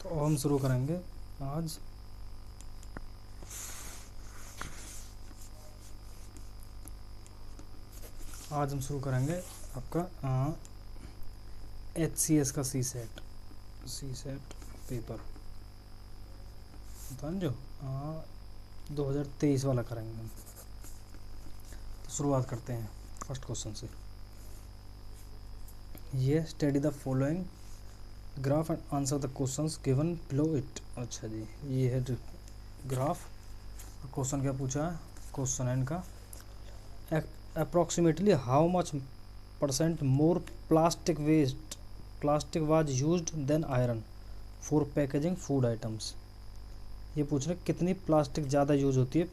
तो हम शुरू करेंगे आज हम शुरू करेंगे आपका HCS का सी सेट पेपर समझो 2023 वाला करेंगे हम। तो शुरुआत करते हैं फर्स्ट क्वेश्चन से। ये study the following graph and answer the questions given below it. अच्छा जी, ये है ग्राफ। क्वेश्चन क्या पूछा है? क्वेश्चन है इनका approximately how much % more plastic was used than iron for packaging food items. ये पूछ रहे कितनी प्लास्टिक ज़्यादा यूज होती है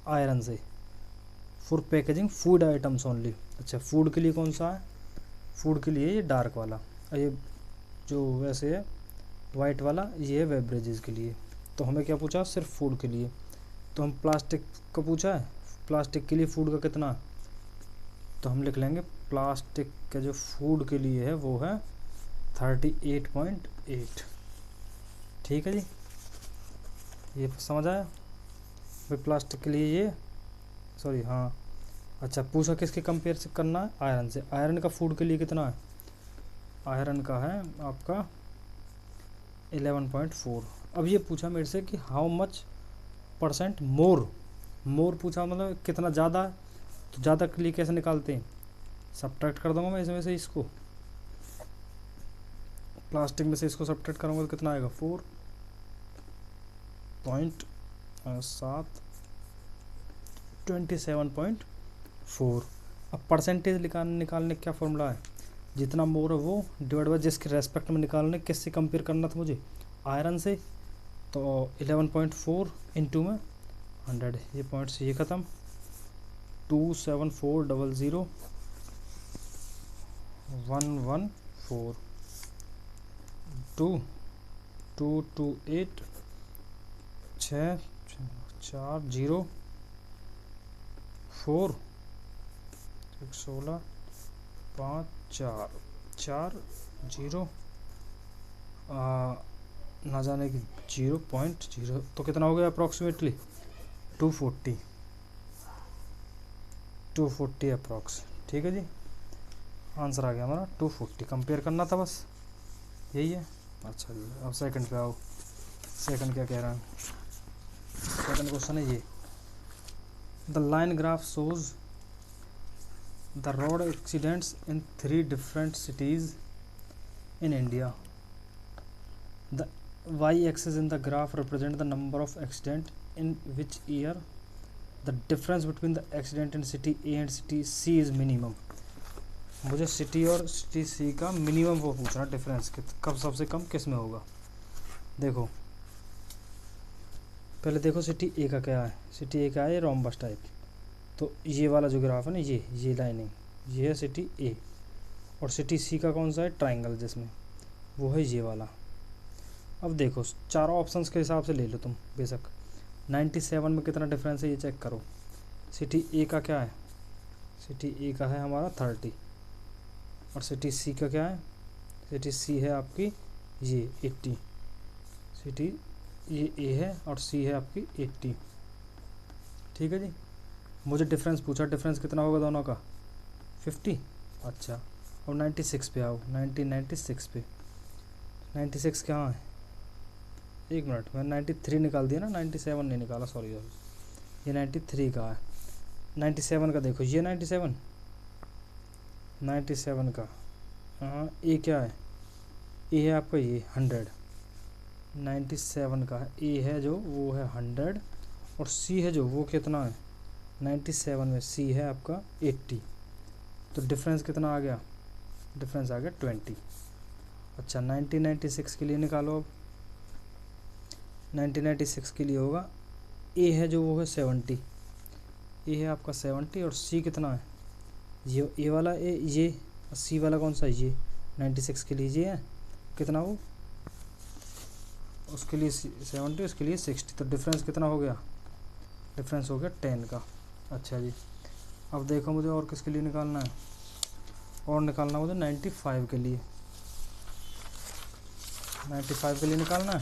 आयरन से for packaging food items only. अच्छा, फूड के लिए कौन सा है? फूड के लिए ये डार्क वाला, और ये जो वैसे है वाइट वाला ये है बेवरेजेस के लिए। तो हमें क्या पूछा? सिर्फ फूड के लिए। तो हम प्लास्टिक का पूछा है, प्लास्टिक के लिए फूड का कितना, तो हम लिख लेंगे प्लास्टिक का जो फूड के लिए है वो है 38.8। ठीक है जी, ये समझ आया भाई? प्लास्टिक के लिए ये सॉरी हाँ। अच्छा, पूछा किसके कंपेयर से करना है? आयरन से। आयरन का फूड के लिए कितना है? आयरन का है आपका 11.4। अब ये पूछा मेरे से कि हाउ मच % मोर पूछा, मतलब कितना ज़्यादा। तो ज़्यादा के लिए कैसे निकालते हैं? सब्ट्रैक्ट कर दूंगा मैं इसमें से इसको, प्लास्टिक में से इसको सब्ट्रैक्ट करूँगा तो कितना आएगा? 27.4। अब परसेंटेज निकालने का क्या फॉर्मूला है? जितना मोर है वो डिवाइड बाय जिसके रेस्पेक्ट में निकालने, किससे कंपेयर करना था मुझे? आयरन से। तो 11.4 इंटू में 100, ये पॉइंट से ये ख़त्म। 27400 114 228 6 4 0 4 16 5 4 4 0 ना जाने की 0.0, तो कितना हो गया अप्रॉक्सीमेटली? 240 अप्रॉक्स। ठीक है जी, आंसर आ गया हमारा 240। कंपेयर करना था बस, यही है। अच्छा जी, अब सेकंड पे आओ। सेकंड क्या कह रहा है? सेकंड क्वेश्चन है ये, the line graph shows the road accidents in 3 different cities in India. The y-axis in the graph represent the number of accident in which year the difference between the accident in city A and city C is minimum। मुझे city और city सी का minimum वो पूछना, difference कब सबसे कम किस में होगा। देखो पहले देखो सिटी ए का क्या है। सिटी ए का है रोम्बस टाइप। तो ये वाला जो ग्राफ है ना, ये लाइनिंग, ये है सिटी ए। और सिटी सी का कौन सा है? ट्राइंगल जिसमें, वो है ये वाला। अब देखो चारों ऑप्शंस के हिसाब से ले लो तुम बेशक। 97 में कितना डिफरेंस है ये चेक करो। सिटी ए का क्या है? सिटी ए का है हमारा 30। और सिटी सी का क्या है? सिटी सी है आपकी ये 80। सिटी ये ए है और सी है आपकी 80। ठीक है जी, मुझे डिफरेंस पूछा, डिफरेंस कितना होगा दोनों का? 50। अच्छा, और 96 पे आओ। 96 पे 96 कहाँ है? एक मिनट, मैं 93 निकाल दिया ना, 97 नहीं निकाला, सॉरी। ये 93 का है। 97 का देखो, ये 97 का ए क्या है? ए है आपका ये 100। 97 का ए है जो वो है 100, और सी है जो वो कितना है? 97 में सी है आपका 80। तो डिफरेंस कितना आ गया? डिफरेंस आ गया 20। अच्छा, 1996 के लिए निकालो। अब 1996 के लिए होगा, ए है जो वो है 70। ए है आपका 70 और सी कितना है? ये ए वाला ए, ये सी वाला कौन सा है? ये 96 के लिए ये है कितना, वो उसके लिए 70, उसके लिए 60। तो डिफरेंस कितना हो गया? डिफरेंस हो गया 10 का। अच्छा जी, अब देखो मुझे और किसके लिए निकालना है? और निकालना मुझे 95 के लिए। 95 के लिए निकालना है।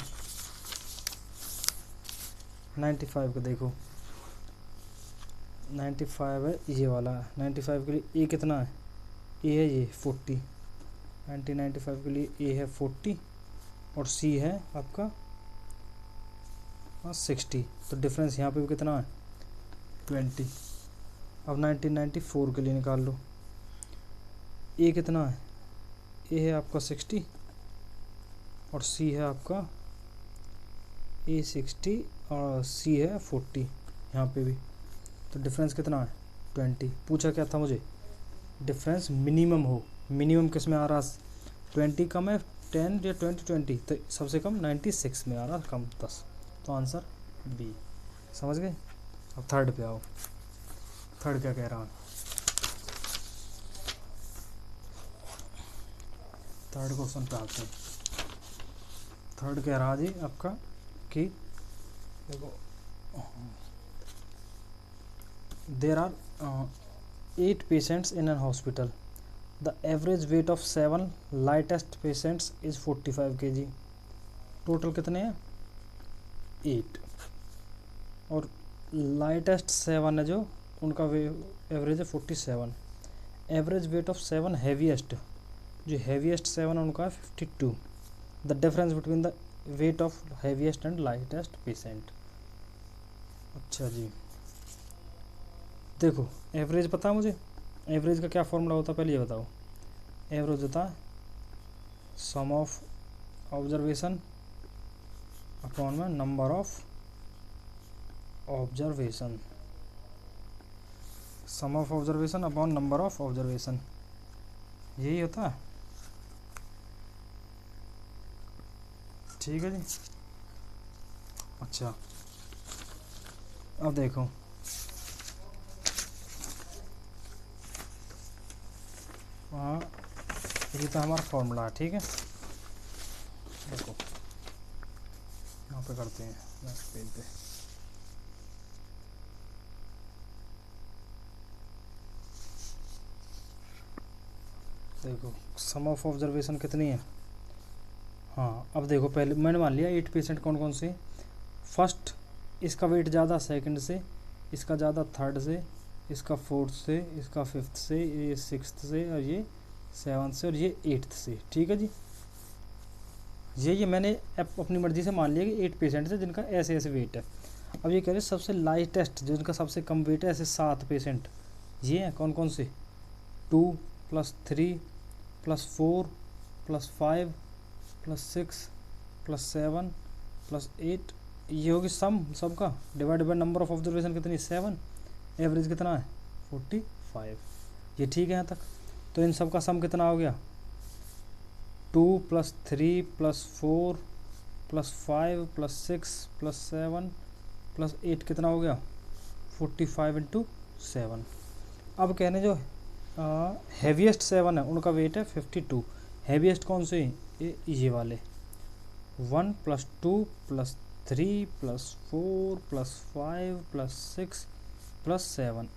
95 का देखो 95 है ये वाला, 95 के लिए ए कितना है, ए है ये 40, 95 के लिए ए है 40 और सी है आपका 60, तो डिफरेंस यहाँ पे भी कितना है 20। अब 1994 के लिए निकाल लो, ए कितना है, ए है आपका 60 और सी है आपका ए 60 और सी है 40 यहाँ पे भी, तो डिफरेंस कितना है 20। पूछा क्या था मुझे, डिफरेंस मिनिमम हो, मिनिमम किस में आ रहा, 20 कम है 10 या 20, तो सबसे कम 96 में आ रहा, कम 10, तो आंसर बी। समझ गए। अब थर्ड पे आओ, थर्ड क्या कह रहा है, थर्ड क्वेश्चन पे आते हैं। थर्ड कह रहा जी आपका कि देखो there are 8 patients in an hospital, the average weight of 7 lightest patients is 45 kg, total कितने हैं 8 और लाइटेस्ट 7 है जो उनका एवरेज है 47, एवरेज वेट ऑफ 7 हैवीएस्ट, जो हैवीएस्ट 7 है उनका है 52, the difference between the weight of heaviest and lightest patient. अच्छा जी देखो एवरेज पता है मुझे, एवरेज का क्या फॉर्मूला होता है पहले ये बताओ, एवरेज होता है सम ऑफ ऑब्जर्वेशन अपॉन में number of observation, sum of observation upon number of observation, यही होता है। ठीक है जी। अच्छा अब देखो हाँ ये तो हमारा फॉर्मूला है, ठीक है। देखो यहाँ पे करते हैं नेक्स्ट पेज पे, देखो सम ऑफ ऑब्जर्वेशन कितनी है। हाँ अब देखो पहले मैंने मान लिया 8 पेशेंट कौन कौन से, फर्स्ट इसका वेट ज़्यादा सेकंड से, इसका ज़्यादा थर्ड से, इसका फोर्थ से, इसका फिफ्थ से, ये सिक्स्थ से और ये सेवन्थ से और ये एट्थ से। ठीक है जी, ये मैंने अपनी मर्ज़ी से मान लिया कि 8 पेशेंट से जिनका ऐसे ऐसे वेट है। अब ये कह रहे सबसे लाइटेस्ट जिनका सबसे कम वेट है, ऐसे 7 पेशेंट ये हैं कौन कौन से, 2 + 3 + 4 + 5 + 6 + 7 + 8, ये होगी सम सबका divide by number of observation कितनी 7, एवरेज कितना है 45। ये ठीक है यहाँ तक। तो इन सब का सम कितना हो गया 2 + 3 + 4 + 5 + 6 + 7 + 8 कितना हो गया 45 × 7। अब कहने जो हैवीएस्ट 7 है उनका वेट है 52, हैवीएस्ट कौन से ये वाले 1 + 2 + 3 + 4 + 5 + 6 + 7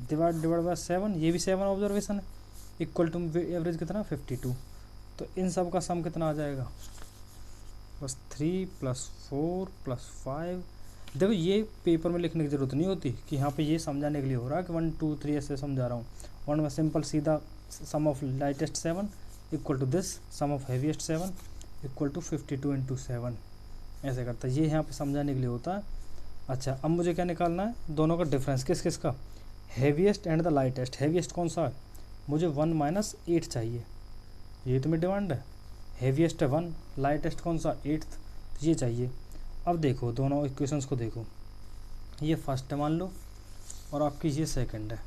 डिवाइड बाय 7, ये भी 7 ऑब्जर्वेशन है, इक्वल टू एवरेज कितना 52। तो इन सब का सम कितना आ जाएगा बस 3 + 4 + 5। देखो ये पेपर में लिखने की ज़रूरत नहीं होती कि यहाँ पे ये समझाने के लिए हो रहा है कि 1 2 3 ऐसे समझा रहा हूँ। 1 में सिंपल सीधा sum of lightest 7 equal to this sum of heaviest 7 equal to 52 × 7 ऐसे करता है, ये यहाँ पे समझाने के लिए होता है। अच्छा अब मुझे क्या निकालना है, दोनों का डिफरेंस किस किस का, heaviest and the lightest. Heaviest कौन सा है, मुझे 1 - 8 चाहिए, ये तो मेरी डिमांड है। हैवीएस्ट है 1, लाइटेस्ट कौन सा 8th, ये चाहिए। अब देखो दोनों इक्वेशंस को देखो, ये फर्स्ट है मान लो और आपकी ये सेकंड है।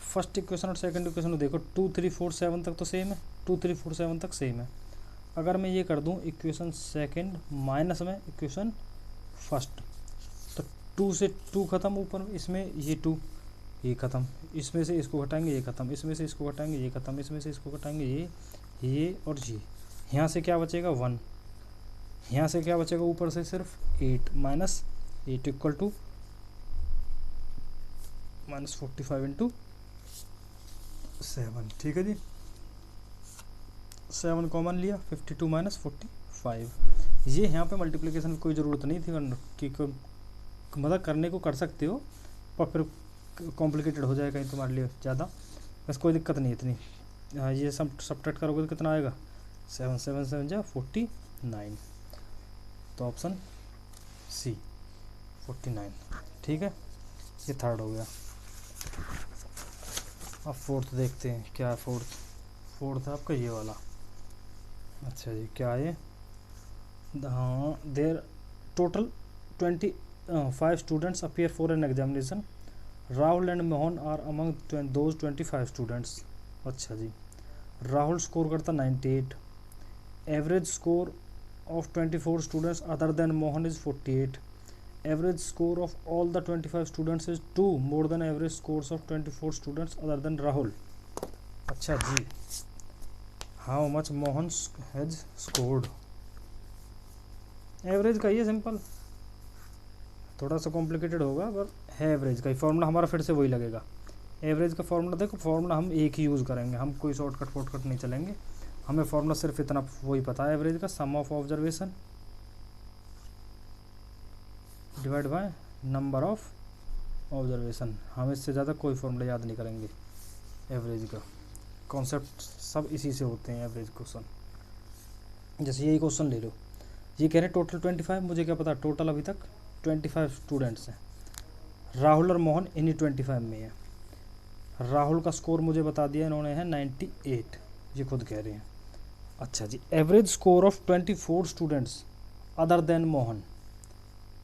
फर्स्ट इक्वेशन और सेकंड इक्वेशन को देखो 2 3 4 7 तक तो सेम है, 2 3 4 7 तक सेम है। अगर मैं ये कर दूं इक्वेशन सेकंड माइनस में इक्वेशन फर्स्ट, तो 2 से 2 ख़त्म ऊपर, इसमें ये 2 ये ख़त्म, इसमें से इसको घटाएंगे ये ख़त्म, इसमें से इसको घटाएंगे ये ख़त्म, इसमें से इसको घटाएंगे ये और ये, यहाँ से क्या बचेगा 1, यहाँ से क्या बचेगा ऊपर से सिर्फ 8 - 8 इक्वल टू -45 × 7। ठीक है जी। 7 कॉमन लिया, 52 माइनस 45। ये यहाँ पे मल्टीप्लिकेशन की कोई ज़रूरत नहीं थी, वरना कि मतलब करने को कर सकते हो पर फिर कॉम्प्लिकेटेड हो जाएगा कहीं तुम्हारे लिए ज़्यादा, बस कोई दिक्कत नहीं इतनी। हाँ, ये सब्ट्रैक्ट करोगे तो कितना आएगा, 7 7 7 जा 49, तो ऑप्शन सी 49। ठीक है, ये थर्ड हो गया। अब फोर्थ देखते हैं क्या है। फोर्थ है आपका ये वाला। अच्छा जी, क्या है, हाँ, there total 25 students appear for an examination, Rahul and Mohan are among those 25 students. अच्छा जी, राहुल स्कोर करता 98, average score of 24 students other than Mohan is 48, average score of all the 25 students is 2 more than average scores of 24 students other than Rahul. अच्छा जी, how much Mohan has scored, average का ही है, simple, थोड़ा सा कॉम्प्लिकेटेड होगा पर है एवरेज का ही। फॉर्मूला हमारा फिर से वही लगेगा, एवरेज का फॉर्मूला देखो, फॉर्मूला हम एक ही यूज़ करेंगे, हम कोई शॉर्टकट नहीं चलेंगे, हमें फॉर्मूला सिर्फ इतना वही पता है एवरेज का, sum of observation divide by number of observation. हम इससे ज़्यादा कोई फॉर्मूला याद नहीं करेंगे एवरेज का, कॉन्सेप्ट सब इसी से होते हैं एवरेज क्वेश्चन। जैसे यही क्वेश्चन ले लो, ये कह रहे हैं टोटल 25, मुझे क्या पता टोटल अभी तक 25 स्टूडेंट्स हैं, राहुल और मोहन इन्हीं 25 में है। राहुल का स्कोर मुझे बता दिया इन्होंने है 98, ये खुद कह रहे हैं। अच्छा जी, average score of 24 students other than Mohan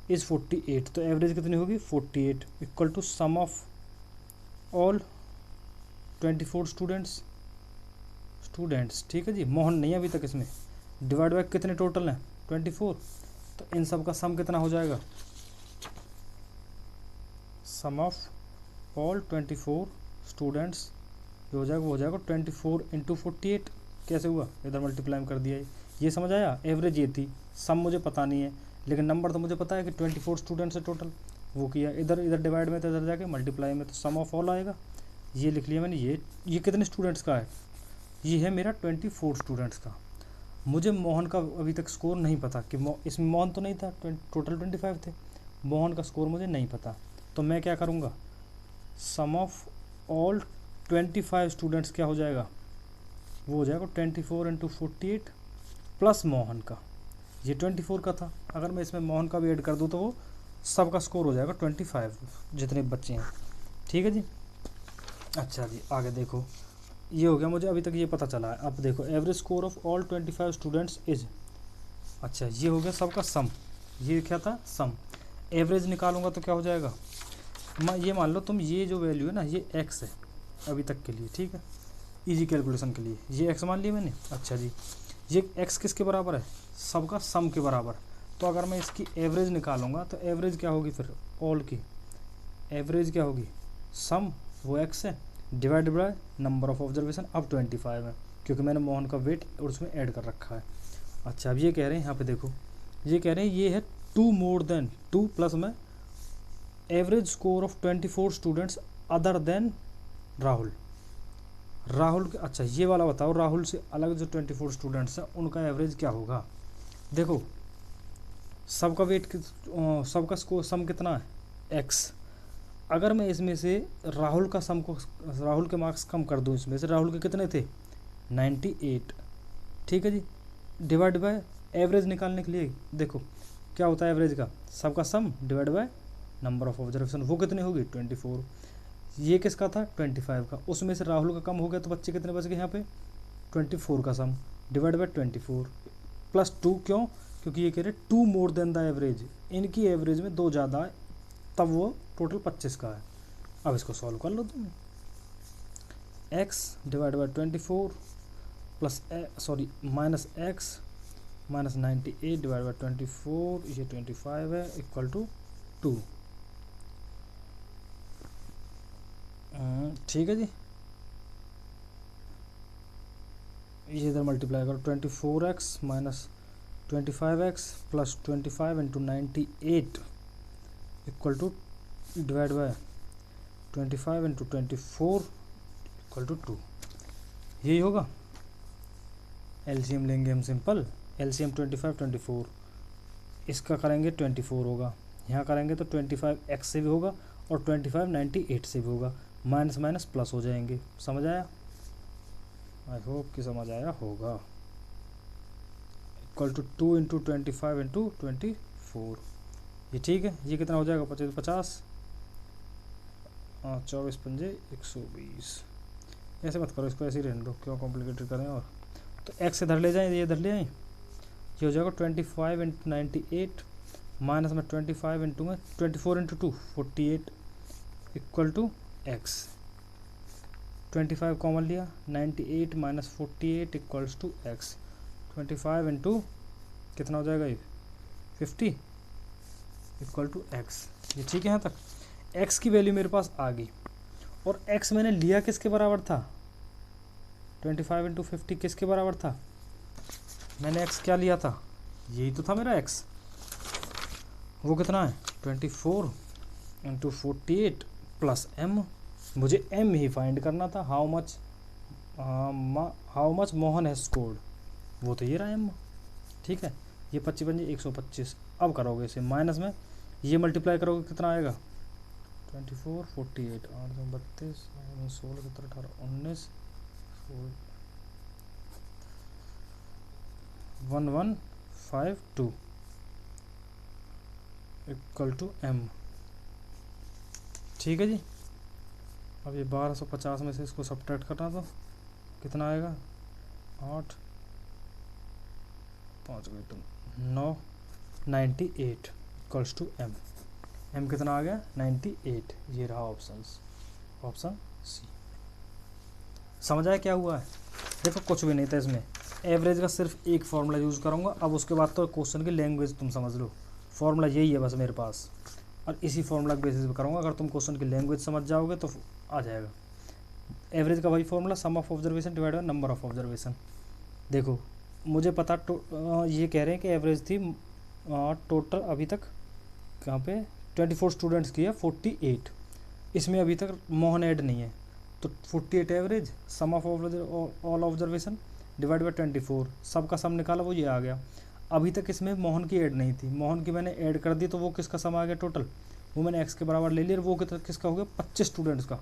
is 48, तो एवरेज कितनी होगी 48 equal to sum of all 24 students. ठीक है जी, मोहन नहीं है अभी तक इसमें, डिवाइड बाय कितने टोटल हैं 24, तो इन सब का सम कितना हो जाएगा, सम ऑफ ऑल 24 स्टूडेंट्स जो हो जाएगा वो हो जाएगा 24 इंटू 48। कैसे हुआ, इधर मल्टीप्लाई कर दिया, ये समझ आया। एवरेज ये थी, सम मुझे पता नहीं है, लेकिन नंबर तो मुझे पता है कि 24 स्टूडेंट्स है टोटल, वो किया इधर डिवाइड में, तो इधर जाके मल्टीप्लाई में, तो सम ऑफ ऑल आएगा। ये लिख लिया मैंने, ये कितने स्टूडेंट्स का है, ये है मेरा 24 स्टूडेंट्स का। मुझे मोहन का अभी तक स्कोर नहीं पता कि इसमें मोहन तो नहीं था, टोटल 25 थे, मोहन का स्कोर मुझे नहीं पता, तो मैं क्या करूँगा, सम ऑफ ऑल 25 स्टूडेंट्स क्या हो जाएगा, वो हो जाएगा 24 इंटू 48 प्लस मोहन का, ये 24 का था, अगर मैं इसमें मोहन का भी ऐड कर दूँ तो वो सबका स्कोर हो जाएगा 25 जितने बच्चे हैं। ठीक है जी। अच्छा जी, आगे देखो, ये हो गया, मुझे अभी तक ये पता चला है। अब देखो, average score of all 25 students is, अच्छा ये हो गया सबका सम, ये क्या था सम, एवरेज निकालूंगा तो क्या हो जाएगा, ये मान लो तुम, ये जो वैल्यू है ना ये x है अभी तक के लिए, ठीक है, इजी कैलकुलेशन के लिए ये x मान लिया मैंने। अच्छा जी, ये x किसके बराबर है, सबका सम के बराबर, तो अगर मैं इसकी एवरेज निकालूंगा तो एवरेज क्या होगी फिर, ऑल की एवरेज क्या होगी, सम वो x है divide by number of observation, अब 25 है क्योंकि मैंने मोहन का वेट और उसमें ऐड कर रखा है। अच्छा, अब ये कह रहे हैं यहाँ पे देखो, ये कह रहे हैं ये है 2 मोर देन 2 प्लस में average score of 24 students other than Rahul के। अच्छा ये वाला बताओ, राहुल से अलग जो 24 स्टूडेंट्स हैं उनका एवरेज क्या होगा। देखो सबका वेट सबका स्कोर सम कितना है x, अगर मैं इसमें से राहुल का सम को, राहुल के मार्क्स कम कर दूं, इसमें से राहुल के कितने थे 98, ठीक है जी, डिवाइड बाय एवरेज निकालने के लिए देखो क्या होता है एवरेज का, सबका sum divide by number of observation, वो कितनी होगी 24, ये किसका था 25 का, उसमें से राहुल का कम हो गया तो बच्चे कितने बच गए यहाँ पे 24 का सम डिवाइड बाय 24 प्लस 2, क्यों, क्योंकि ये कह रहे 2 मोर देन द एवरेज, इनकी एवरेज में 2 ज़्यादा है तब वो टोटल 25 का है। अब इसको सॉल्व कर लो तुम, x divide by 24 plus sorry minus x minus 98 divide by 24, ये 25 है इक्वल टू 2। ठीक है जी, ये इधर मल्टीप्लाई करो 24x minus 25x plus 25 into 98 equal to divide by 25 into 24 equal to 2, यही होगा। एलसीएम लेंगे हम सिंपल, एलसीएम 25 24, इसका करेंगे 24 होगा, यहाँ करेंगे तो 25 एक्स से भी होगा और 25 98 से भी होगा, माइनस माइनस प्लस हो जाएंगे। समझ आया? आई होप कि समझ आया होगा। इक्वल टू 2 इंटू 25 इंटू 24, ये ठीक है। ये कितना हो जाएगा? 50 50, 24 पंजे 120। ऐसे मत करो, इसको ऐसे ही रहने दो, क्यों कॉम्प्लिकेटेड करें। और तो एक्स इधर ले जाएं, ये इधर ले आएँ, ये हो जाएगा 25 इंटू 98 माइनस में 25 इंटू में 24 into 2 48 equal to X. 25 common लिया, 98 minus 48 equals to X. 25 into कितना हो जाएगा ये 50 इक्वल टू एक्स। ये ठीक है यहाँ तक। एक्स की वैल्यू मेरे पास आ गई, और एक्स मैंने लिया किसके बराबर था? 25 इंटू 50 किसके बराबर था? मैंने एक्स क्या लिया था? यही तो था मेरा एक्स। वो कितना है? 24 इंटू 48 प्लस एम। मुझे एम ही फाइंड करना था, how much Mohan has scored, वो तो ये रहा एम। ठीक है, ये 25 पंजे 125। अब करोगे इसे माइनस में, ये मल्टीप्लाई करोगे कितना आएगा? 24 48 8 32 16 17 18 19 1152 इक्वल टू एम। ठीक है जी। अब ये 1250 में से इसको सब्ट्रैक्ट करना, तो कितना आएगा? 8 5 गए 9 98 इक्वल्स टू एम। एम कितना आ गया? 98। ये रहा ऑप्शन सी। समझ आया क्या हुआ है? देखो कुछ भी नहीं था इसमें, एवरेज का सिर्फ एक फॉर्मूला यूज़ करूँगा। अब उसके बाद तो क्वेश्चन की लैंग्वेज तुम समझ लो, फॉर्मूला यही है बस मेरे पास, और इसी फॉर्मूला के बेसिस पे करूँगा। अगर तुम क्वेश्चन की लैंग्वेज समझ जाओगे तो आ जाएगा। एवरेज का वही formula, sum of observation divide by number of observation. देखो मुझे पता ये कह रहे हैं कि एवरेज थी टोटल अभी तक कहाँ पे 24 स्टूडेंट्स की है 48, इसमें अभी तक मोहन ऐड नहीं है, तो 48 average, sum of all observation divide by 24, सबका सम निकाला, वो ये आ गया। अभी तक इसमें मोहन की ऐड नहीं थी, मोहन की मैंने ऐड कर दी, तो वो किसका सम आ गया टोटल, वो मैंने एक्स के बराबर ले लिया। वो किसका हो गया? 25 स्टूडेंट्स का,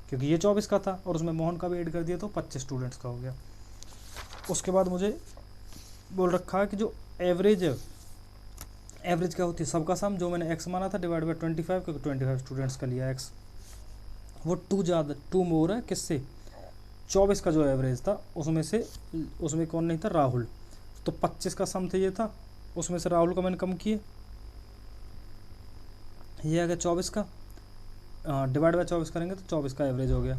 क्योंकि ये 24 का था और उसमें मोहन का भी ऐड कर दिया, तो 25 स्टूडेंट्स का हो गया। उसके बाद मुझे बोल रखा है कि जो एवरेज क्या होती है? सबका सम, जो मैंने एक्स माना था, डिवाइड बाय 25, क्योंकि 25 स्टूडेंट्स का लिया एक्स, वो 2 मोर है किससे? 24 का जो एवरेज था उसमें कौन नहीं था? राहुल। तो 25 का सम था, ये था, उसमें से राहुल का मैंने कम किए, ये आ गया 24 का, डिवाइड बाय 24 करेंगे तो 24 का एवरेज हो गया।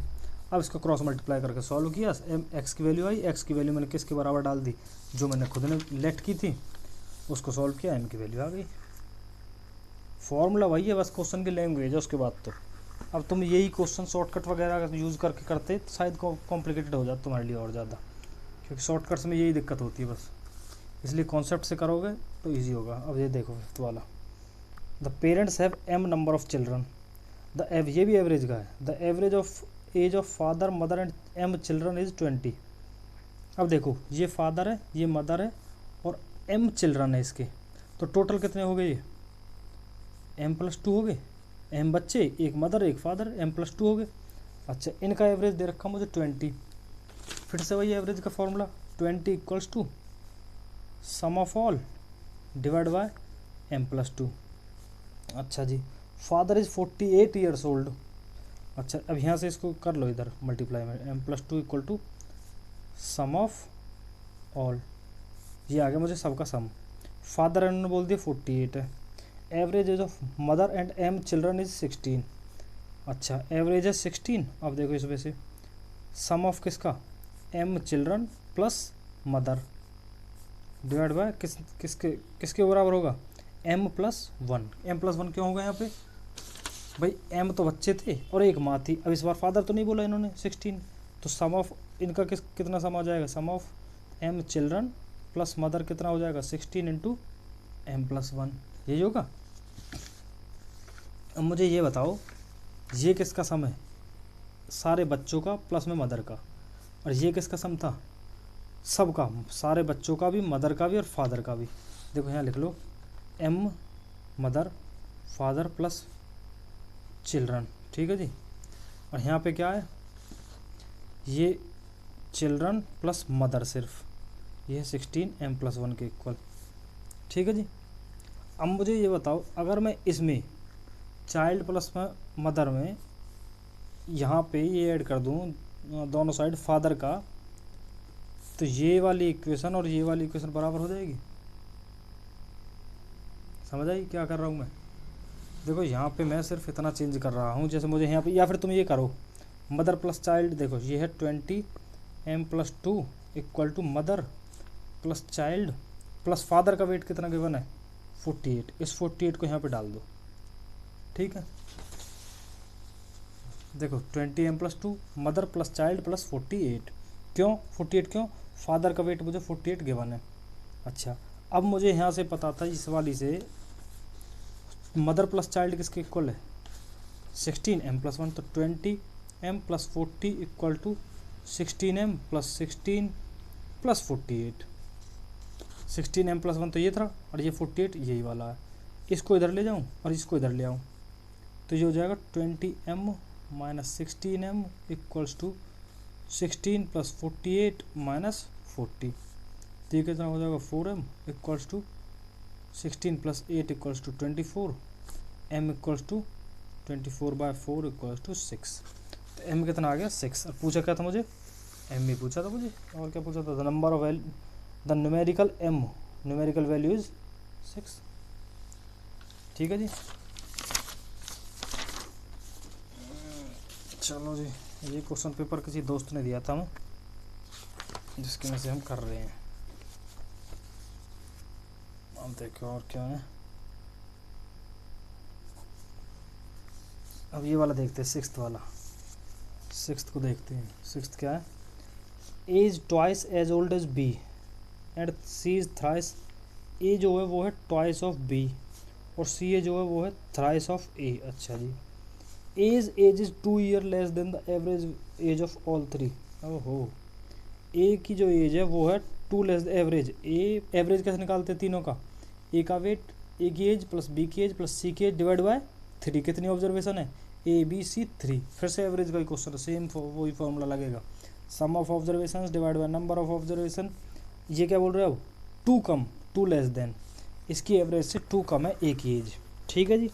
अब इसको क्रॉस मल्टीप्लाई करके सॉल्व किया, एक्स की वैल्यू आई, एक्स की वैल्यू मैंने किसके बराबर डाल दी? जो मैंने खुद ने लेट की थी, उसको सॉल्व किया, एम की वैल्यू आ गई। फॉर्मूला वही है, बस क्वेश्चन की लैंग्वेज है उसके बाद तो। अब तुम यही क्वेश्चन शॉर्टकट वगैरह यूज़ करके करते तो शायद कॉम्प्लिकेटेड हो जाता तुम्हारे लिए और ज़्यादा, क्योंकि शॉर्टकट्स में यही दिक्कत होती है बस, इसलिए कॉन्सेप्ट से करोगे तो ईजी होगा। अब ये देखो फिफ्थ वाला, the parents have M number of children, ये भी एवरेज का है। The average of age of father mother and M children is 20। अब देखो ये फादर है, ये मदर है, और एम चिल्ड्रन है इसके, तो टोटल कितने हो गए? ये एम प्लस 2 हो गए, एम बच्चे, एक मदर एक फादर, एम प्लस 2 हो गए। अच्छा, इनका एवरेज दे रखा मुझे 20। फिर से वही एवरेज का formula, 20 equals to sum of all divide by M plus 2। अच्छा जी, फादर इज़ 48 ईयर्स ओल्ड। अच्छा, अब यहाँ से इसको कर लो इधर मल्टीप्लाई में, M plus 2 equal to sum of all, ये आ गया मुझे सबका सम। फादर इन्होंने बोल दिया 48 है। Average age of mother and M children is 16। अच्छा, एवरेज है 16। अब देखो इसमें से सम ऑफ किसका? M children plus mother divide by किसके बराबर होगा? M plus 1। एम प्लस 1 क्यों होगा यहाँ पे? भाई एम तो बच्चे थे और एक माँ थी, अब इस बार फादर तो नहीं बोला इन्होंने 16, तो सम ऑफ इनका कितना सम आ जाएगा? Sum of M children plus mother कितना हो जाएगा? 16 इंटू एम प्लस 1, यही होगा। अब मुझे ये बताओ, ये किसका सम है? सारे बच्चों का प्लस में मदर का, और ये किसका सम था? सबका, सारे बच्चों का भी, मदर का भी और फादर का भी। देखो यहाँ लिख लो M mother father plus children, ठीक है जी। और यहाँ पे क्या है, ये चिल्ड्रन प्लस मदर सिर्फ, ये 16 m+1 के इक्वल, ठीक है जी। अब मुझे ये बताओ, अगर मैं इसमें चाइल्ड प्लस मदर में यहाँ पे ये ऐड कर दूँ दोनों साइड फादर का, तो ये वाली इक्वेशन और ये वाली इक्वेशन बराबर हो जाएगी। समझ आई क्या कर रहा हूँ मैं? देखो यहाँ पे मैं सिर्फ इतना चेंज कर रहा हूँ, जैसे मुझे यहाँ पे, या फिर तुम ये करो मदर प्लस चाइल्ड, देखो ये है 20 m+2 equal to mother plus child plus father का वेट कितना गिवन है 48, इस 48 को यहाँ पे डाल दो, ठीक है। देखो 20 m+2 mother plus child plus 48, क्यों 48, क्यों फादर का वेट मुझे 48 गिवन है। अच्छा, अब मुझे यहाँ से पता था इस वाली से मदर प्लस चाइल्ड किसके इक्वल है 16 m+1, तो 20 m+40 equal to 16 m+16 plus 48। 16 m+1 तो ये था और ये 48 यही वाला है। इसको इधर ले जाऊँ और इसको इधर ले आऊँ तो ये हो जाएगा 20 m - 16 m इक्वल्स टू 16 + 48 - 40, तो ये कितना हो जाएगा 4m equals to 16 + 8 equals to 24, m equals to 24/4 equals to 6। तो m कितना आ गया 6। और पूछा क्या था मुझे, m ही पूछा था मुझे, और क्या पूछा था, the number of the numerical m, numerical value is 6, ठीक है जी। चलो जी, ये क्वेश्चन पेपर किसी दोस्त ने दिया था हमें, जिसकी वजह से हम कर रहे हैं। अब देखो और क्या है। अब ये वाला देखते हैं, सिक्स्थ वाला, सिक्स्थ को देखते हैं। सिक्स्थ क्या है, A's twice as old as B and C is thrice, A जो है वो है ट्वाइस ऑफ बी और सी ए जो है वो है थ्राइस ऑफ ए। अच्छा जी, age is 2 year less than the average age of all 3। ओहो, ए की जो एज है वो है 2 लेस एवरेज। ए एवरेज कैसे निकालते हैं तीनों का, ए का वेट, ए की एज प्लस बी की एज प्लस सी की एज डिवाइड बाय 3। कितनी ऑब्जर्वेशन है, ए बी सी 3। फिर से एवरेज का ही क्वेश्चन है, सेम वही फॉर्मूला लगेगा, sum of observation divide by number of observation. ये क्या बोल रहे हो, 2 कम 2 लेस देन, इसकी एवरेज से 2 कम है ए की एज, ठीक है जी।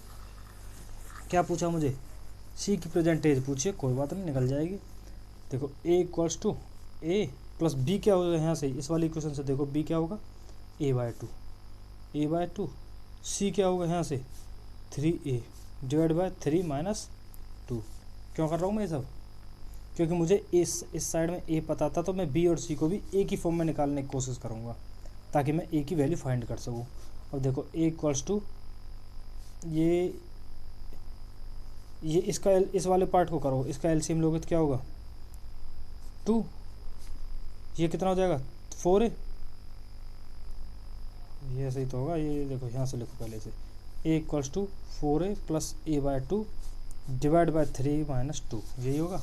क्या पूछा मुझे, सी की प्रेजेंट एज पूछिए, कोई बात नहीं निकल जाएगी। देखो A equals to A plus B क्या होगा यहाँ से, इस वाली क्वेश्चन से देखो बी क्या होगा a/2, a/2। सी क्या होगा यहाँ से 3a डिवाइड बाय 3 - 2। क्यों कर रहा हूँ मैं ये सब, क्योंकि मुझे इस साइड में ए पता था, तो मैं बी और सी को भी ए की फॉर्म में निकालने की कोशिश करूँगा ताकि मैं ए की वैल्यू फाइंड कर सकूँ। अब देखो ए इक्वल्स टू ये इसका इस वाले पार्ट को करो, इसका एलसीएम लोगे तो क्या होगा 2, ये कितना हो जाएगा 4a, ये सही तो होगा। ये देखो यहाँ से लिखो पहले से, a equals to 4a plus a/2 divide by 3 - 2, यही होगा।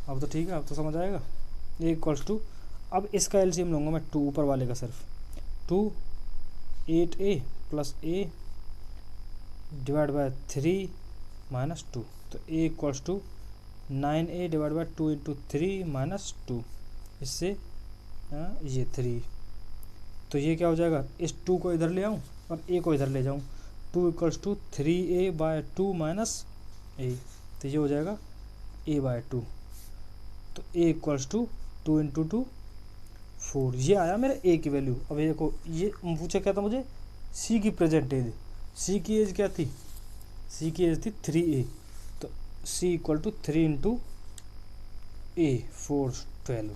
अब तो ठीक है, अब तो समझ आएगा। a इक्वल्स टू, अब इसका एलसीएम लूँगा मैं 2 ऊपर वाले का सिर्फ, 2 8a plus a divide by 3 - 2, तो a equals to 9a divide by 2 × 3 - 2, इससे ये 3, तो ये क्या हो जाएगा, इस 2 को इधर ले आऊँ और a को इधर ले जाऊँ, 2 इक्वल्स टू 3a/2 - a, तो ये हो जाएगा a/2, तो a इक्वल्स टू 2 × 2 4, ये आया मेरे a की वैल्यू। अब ये देखो, ये पूछा क्या था मुझे, c की प्रेजेंट एज, c की एज क्या थी, c की एज थी 3a, तो c इक्वल टू 3 × a 4 12,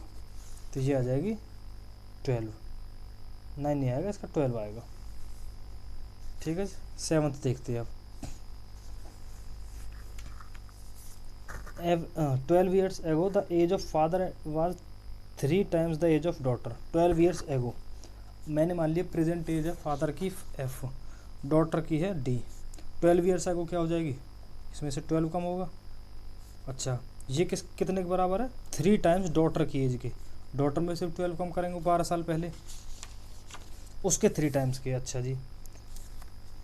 तो ये आ जाएगी 12, 9 नहीं आएगा इसका, 12 आएगा, ठीक है। 7th देखते हैं अब। 12 years ago the age of father was 3 times the age of daughter। 12 years ago मैंने मान लिया प्रेजेंट एज है फादर की f, डॉटर की है d। 12 years ago क्या हो जाएगी, इसमें से 12 कम होगा। अच्छा, ये कितने के बराबर है, 3 टाइम्स डॉटर की एज के, डॉटर में सिर्फ 12 कम करेंगे 12 साल पहले, उसके 3 टाइम्स के। अच्छा जी,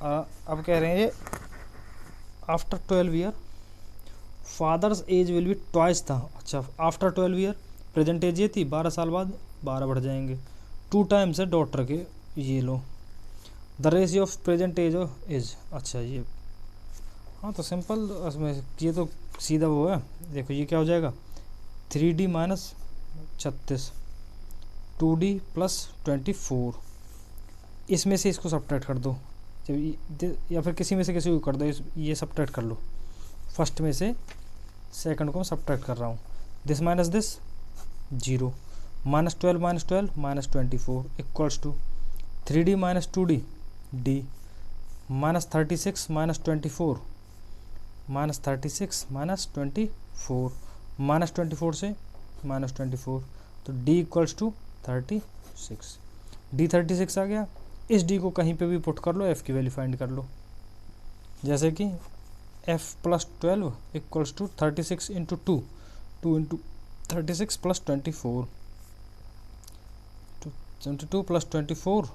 अब कह रहे हैं after 12 year father's age will be twice था। अच्छा, आफ्टर 12 ईयर प्रेजेंट एज ये थी, 12 साल बाद 12 बढ़ जाएंगे, 2 टाइम्स है डॉटर के। ये लो, the ratio of present age is. अच्छा ये, हाँ तो सिंपल उसमें ये तो सीधा वो है। देखो ये क्या हो जाएगा, 3D माइनस 36, 2D प्लस 24, इसमें से इसको सब्ट्रैक्ट कर दो, जब या फिर किसी में से किसी को कर दो, ये सब्ट्रैक्ट कर लो, फर्स्ट में से सेकंड को मैं सब्ट्रैक्ट कर रहा हूँ। This minus this 0, -12 minus 24 equals to 3D minus 2D D minus 36 minus 24 minus 24 -24 से -24, तो D इक्वल्स टू 36। D 36 आ गया। इस D को कहीं पे भी पुट कर लो, F की वैल्यू फाइंड कर लो, जैसे कि F plus 12 equals to 36 into 2 into 36 plus 24, 72 plus 24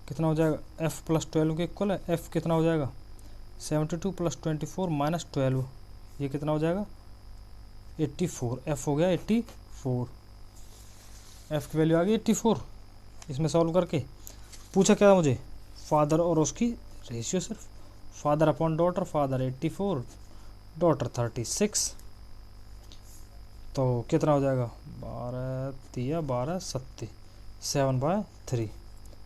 कितना हो जाएगा, F प्लस 12 के इक्वल है। F कितना हो जाएगा, 72 प्लस 24 माइनस 12, ये कितना हो जाएगा 84। F हो गया 84, F की वैल्यू आ गई 84। इसमें सॉल्व करके पूछा क्या मुझे, फादर और उसकी रेशियो, सिर्फ father upon daughter, father 84 daughter 36, तो कितना हो जाएगा 12 12 7, 7/3,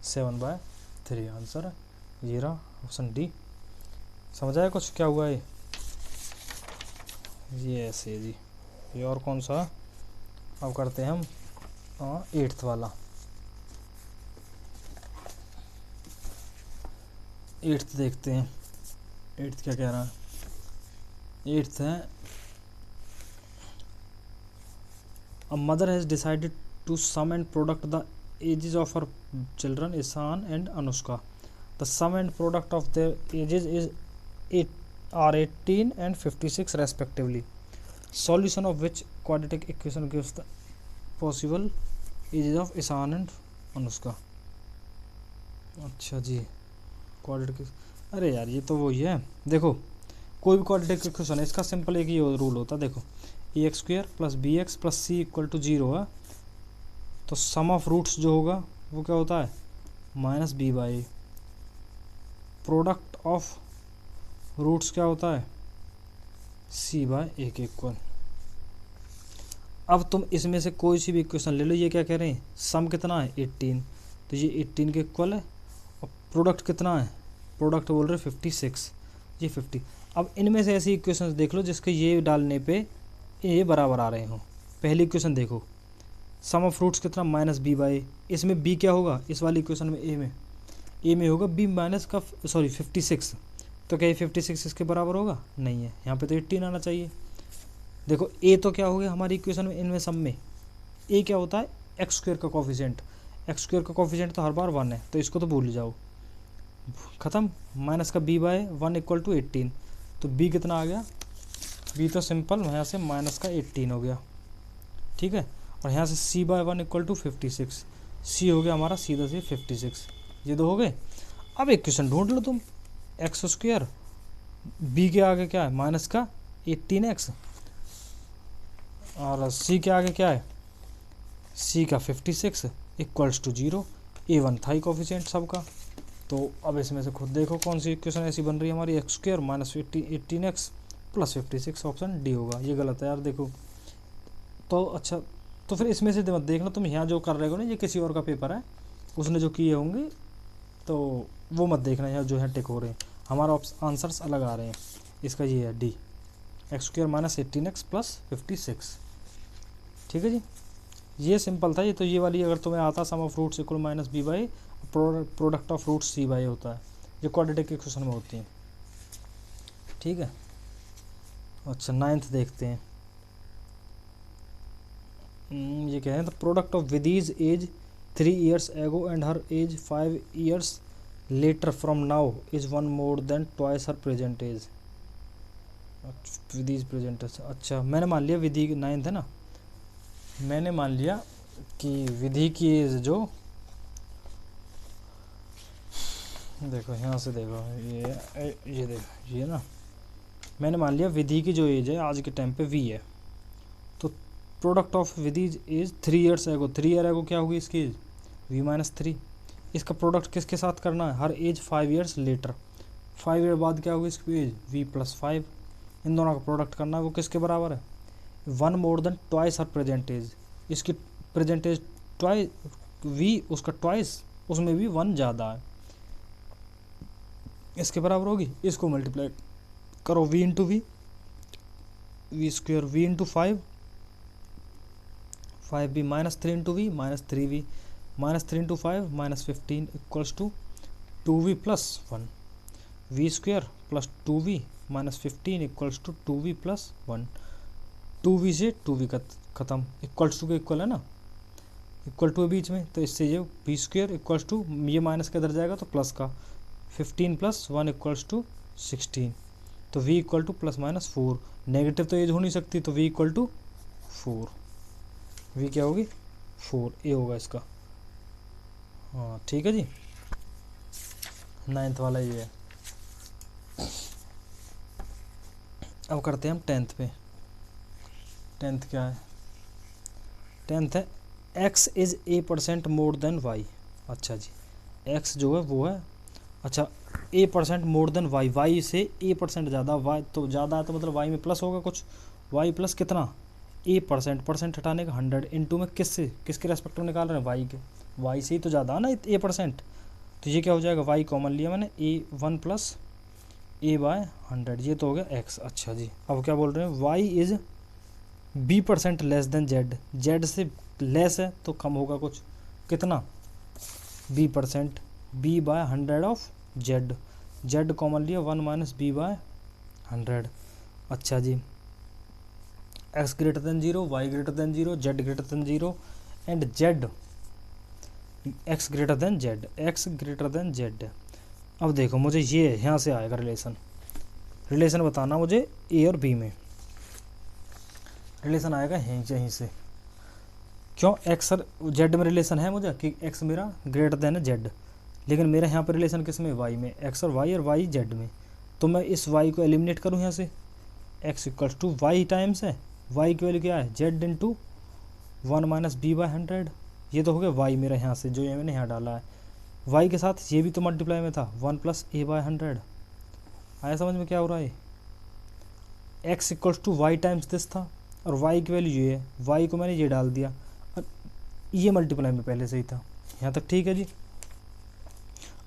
7/3 आंसर है। ये रहा ऑप्शन डी। समझ आया कुछ क्या हुआ ये ऐसे जी। ये और कौन सा, अब करते हैं हम 8th वाला। 8th देखते हैं, 8th क्या कह रहा है। 8th है, a mother has decided to sum and product the ages of her children Ishan and Anushka. The sum and product of their ages is 18 and 56 respectively. Solution of which quadratic equation gives the possible ages of Ishan and Anushka. अच्छा जी, quadratic, अरे यार ये तो वही है। देखो कोई भी क्वाड्रेटिक इक्वेशन है, इसका सिंपल एक ही रूल होता है। देखो ax² plus bx plus c equal to 0 है, तो सम ऑफ रूट्स जो होगा वो क्या होता है -b/a। प्रोडक्ट ऑफ रूट्स क्या होता है c/a के इक्वल। अब तुम इसमें से कोई सी भी इक्वेशन ले लो, ये क्या कह रहे हैं, सम कितना है 18, तो ये 18 के इक्वल है, और प्रोडक्ट कितना है, प्रोडक्ट बोल रहे 56, ये 50। अब इनमें से ऐसी इक्वेशंस देख लो जिसके ये डालने पे ये बराबर आ रहे हो। पहली इक्वेशन देखो, सम ऑफ रूट्स कितना -b/a, इसमें b क्या होगा, इस वाली इक्वेशन में a में होगा b माइनस का 56, तो क्या ये 56 इसके बराबर होगा, नहीं है, यहाँ पे तो 18 आना चाहिए। देखो a तो क्या हो गया हमारी इक्वेशन में, इनमें सब में a क्या होता है x² का कोफिशिएंट, x² का कोफिशिएंट तो हर बार 1 है, तो इसको तो भूल जाओ, ख़त्म। माइनस का b/1 इक्वल टू 18, तो b कितना आ गया, b तो सिंपल यहाँ से माइनस का 18 हो गया, ठीक है। और यहाँ से c/1 इक्वल टू 56, c हो गया हमारा सीधा से 56, ये दो हो गए। अब इक्वेशन ढूंढ लो तुम, x², b के आगे क्या है माइनस का 18x, और c के आगे क्या है, c का 56 इक्वल्स टू 0, a1 था ही कोफिशिएंट सबका। तो अब इसमें से खुद देखो कौन सी इक्वेशन ऐसी बन रही है हमारी, x² minus 18x plus 56, option D होगा। ये गलत है यार, देखो तो अच्छा, तो फिर इसमें से मत देखना तुम, यहाँ जो कर रहे हो ना ये किसी और का पेपर है, उसने जो किए होंगे तो वो मत देखना, यहाँ जो है टिक हो रहे हैं, हमारा आंसर्स अलग आ रहे हैं। इसका ये है D, x² minus 18x plus 56, ठीक है जी। ये सिंपल था ये, तो ये वाली अगर तुम्हें आता sum of roots equal minus b/a, product of roots c/a होता है, ये क्वाड्रेटिक इक्वेशन में होती है, ठीक है। अच्छा 9th देखते हैं, ये कह रहे हैं the product of Vidhi's age 3 years ago and her age 5 years later from now is 1 more than twice her present age। Vidhi's present, अच्छा मैंने मान लिया विधि 9th है ना, मैंने मान लिया कि विधि की एज जो, देखो यहाँ से देखो ये देखो ये ना, मैंने मान लिया विधि की जो एज है आज के टाइम पे v है, तो product of Vidhi age 3 years ago, 3 year ago क्या होगी इसकी एज v-3। इसका प्रोडक्ट किसके साथ करना है, हर एज 5 ईयर्स लेटर, 5 ईयर बाद क्या होगी इसकी एज v+5। इन दोनों का प्रोडक्ट करना है, वो किसके बराबर है 1 मोर देन ट्वाइस हर प्रेजेंट एज। इसकी प्रेजेंट एज ट्वाइस v, उसका ट्वाइस, उसमें भी 1 ज़्यादा है, इसके बराबर होगी। इसको मल्टीप्लाई करो v into v, v square v into 5, 5v -3 into v -3v, -3 into 5 -15 equals to 2v plus 1, v square plus 2v -15 equals to 2v plus 1। 2v से 2v खत्म, इक्वल्स टू के इक्वल है ना, इक्वल टू है बीच में, तो इससे ये v स्क्वेयर इक्वल्स टू, ये माइनस के इधर जाएगा तो प्लस का, 15 प्लस 1 इक्वल्स टू 16, तो v इक्वल टू ±4। नेगेटिव तो एज हो नहीं सकती, तो v इक्वल टू 4, v क्या होगी 4, ए होगा इसका। हाँ ठीक है जी, 9th वाला ये है। अब करते हैं हम 10th पे। 10th क्या है, 10th है x is a% more than y। अच्छा जी, x जो है वो है, अच्छा a% मोर देन y से a% ज़्यादा, y तो ज़्यादा है तो मतलब y में प्लस होगा कुछ, y प्लस कितना a%, हटाने का 100 इंटू में किससे, किसके रेस्पेक्ट में निकाल रहे हैं y के, y से ही तो ज़्यादा है ना a%, तो ये क्या हो जाएगा y कॉमन लिया मैंने, a1 प्लस a/100, ये तो हो गया x। अच्छा जी, अब क्या बोल रहे हैं y is b% less than z, z से लेस है तो कम होगा कुछ, कितना b%, b/100 of z, z common लिया 1 - b/100। अच्छा जी, x greater than 0, y greater than 0, z greater than 0 and z x greater than z, x greater than z। अब देखो मुझे ये यहाँ से आएगा रिलेशन बताना मुझे a और b में, रिलेशन आएगा यहीं से, क्यों x और z में रिलेशन है मुझे कि x मेरा ग्रेटर देन है z, लेकिन मेरा यहाँ पर रिलेशन किस में, y में, x और y z में, तो मैं इस y को एलिमिनेट करूँ यहाँ से, x equals to y times है, y की वैल्यू क्या है z इंटू 1 - b/100, ये तो हो गया y मेरा यहाँ से, जो ये मैंने यहाँ डाला है, y के साथ ये भी तो मल्टीप्लाई में था 1 + a/100। आया समझ में क्या हो रहा है, x equals to y times this था और y की वैल्यू ये है, y को मैंने ये डाल दिया और ये मल्टीप्लाई में पहले से ही था, यहाँ तक ठीक है जी।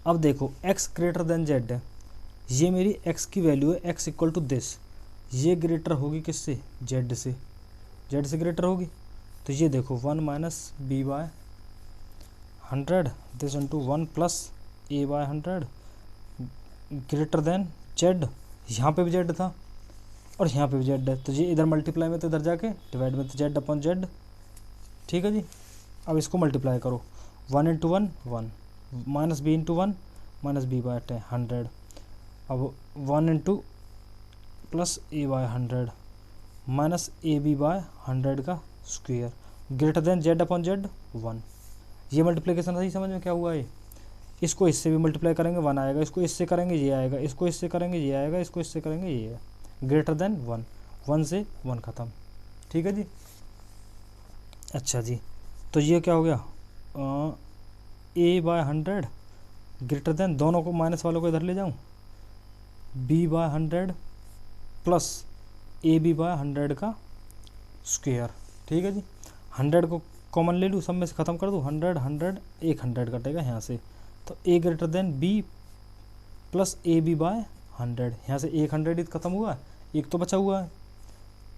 अब देखो x ग्रेटर देन z है, ये मेरी x की वैल्यू है, x इक्वल टू दिस, ये ग्रेटर होगी किससे, z से, z से ग्रेटर होगी, तो ये देखो 1 - b/100 this into 1 + a/100 greater than z, यहाँ पे भी z था और यहाँ पे भी z है, तो ये इधर मल्टीप्लाई में तो इधर जाके डिवाइड में तो z/z, ठीक है जी। अब इसको मल्टीप्लाई करो, 1 × 1 1 -b × 1 -b/100, अब 1 इंटू प्लस a/100 -ab/100 का स्क्वायर ग्रेटर देन z/z 1। ये मल्टीप्लिकेशन सही समझ में क्या हुआ है, इसको इससे भी मल्टीप्लाई करेंगे 1 आएगा, इसको इससे करेंगे ये आएगा, इसको इससे करेंगे ये आएगा, इसको इससे करेंगे ये है, ग्रेटर देन 1, 1 से 1 ख़त्म, ठीक है जी। अच्छा जी, तो ये क्या हो गया a/100 ग्रेटर देन, दोनों को माइनस वालों को इधर ले जाऊँ, b/100 प्लस ab/100 का स्क्वायर, ठीक है जी। 100 को कॉमन ले लूँ, सब में से ख़त्म कर दूँ, 100 100 100 कटेगा यहाँ से, तो a greater than b plus ab/100, यहाँ से 100 ख़त्म हुआ, एक तो बचा हुआ है,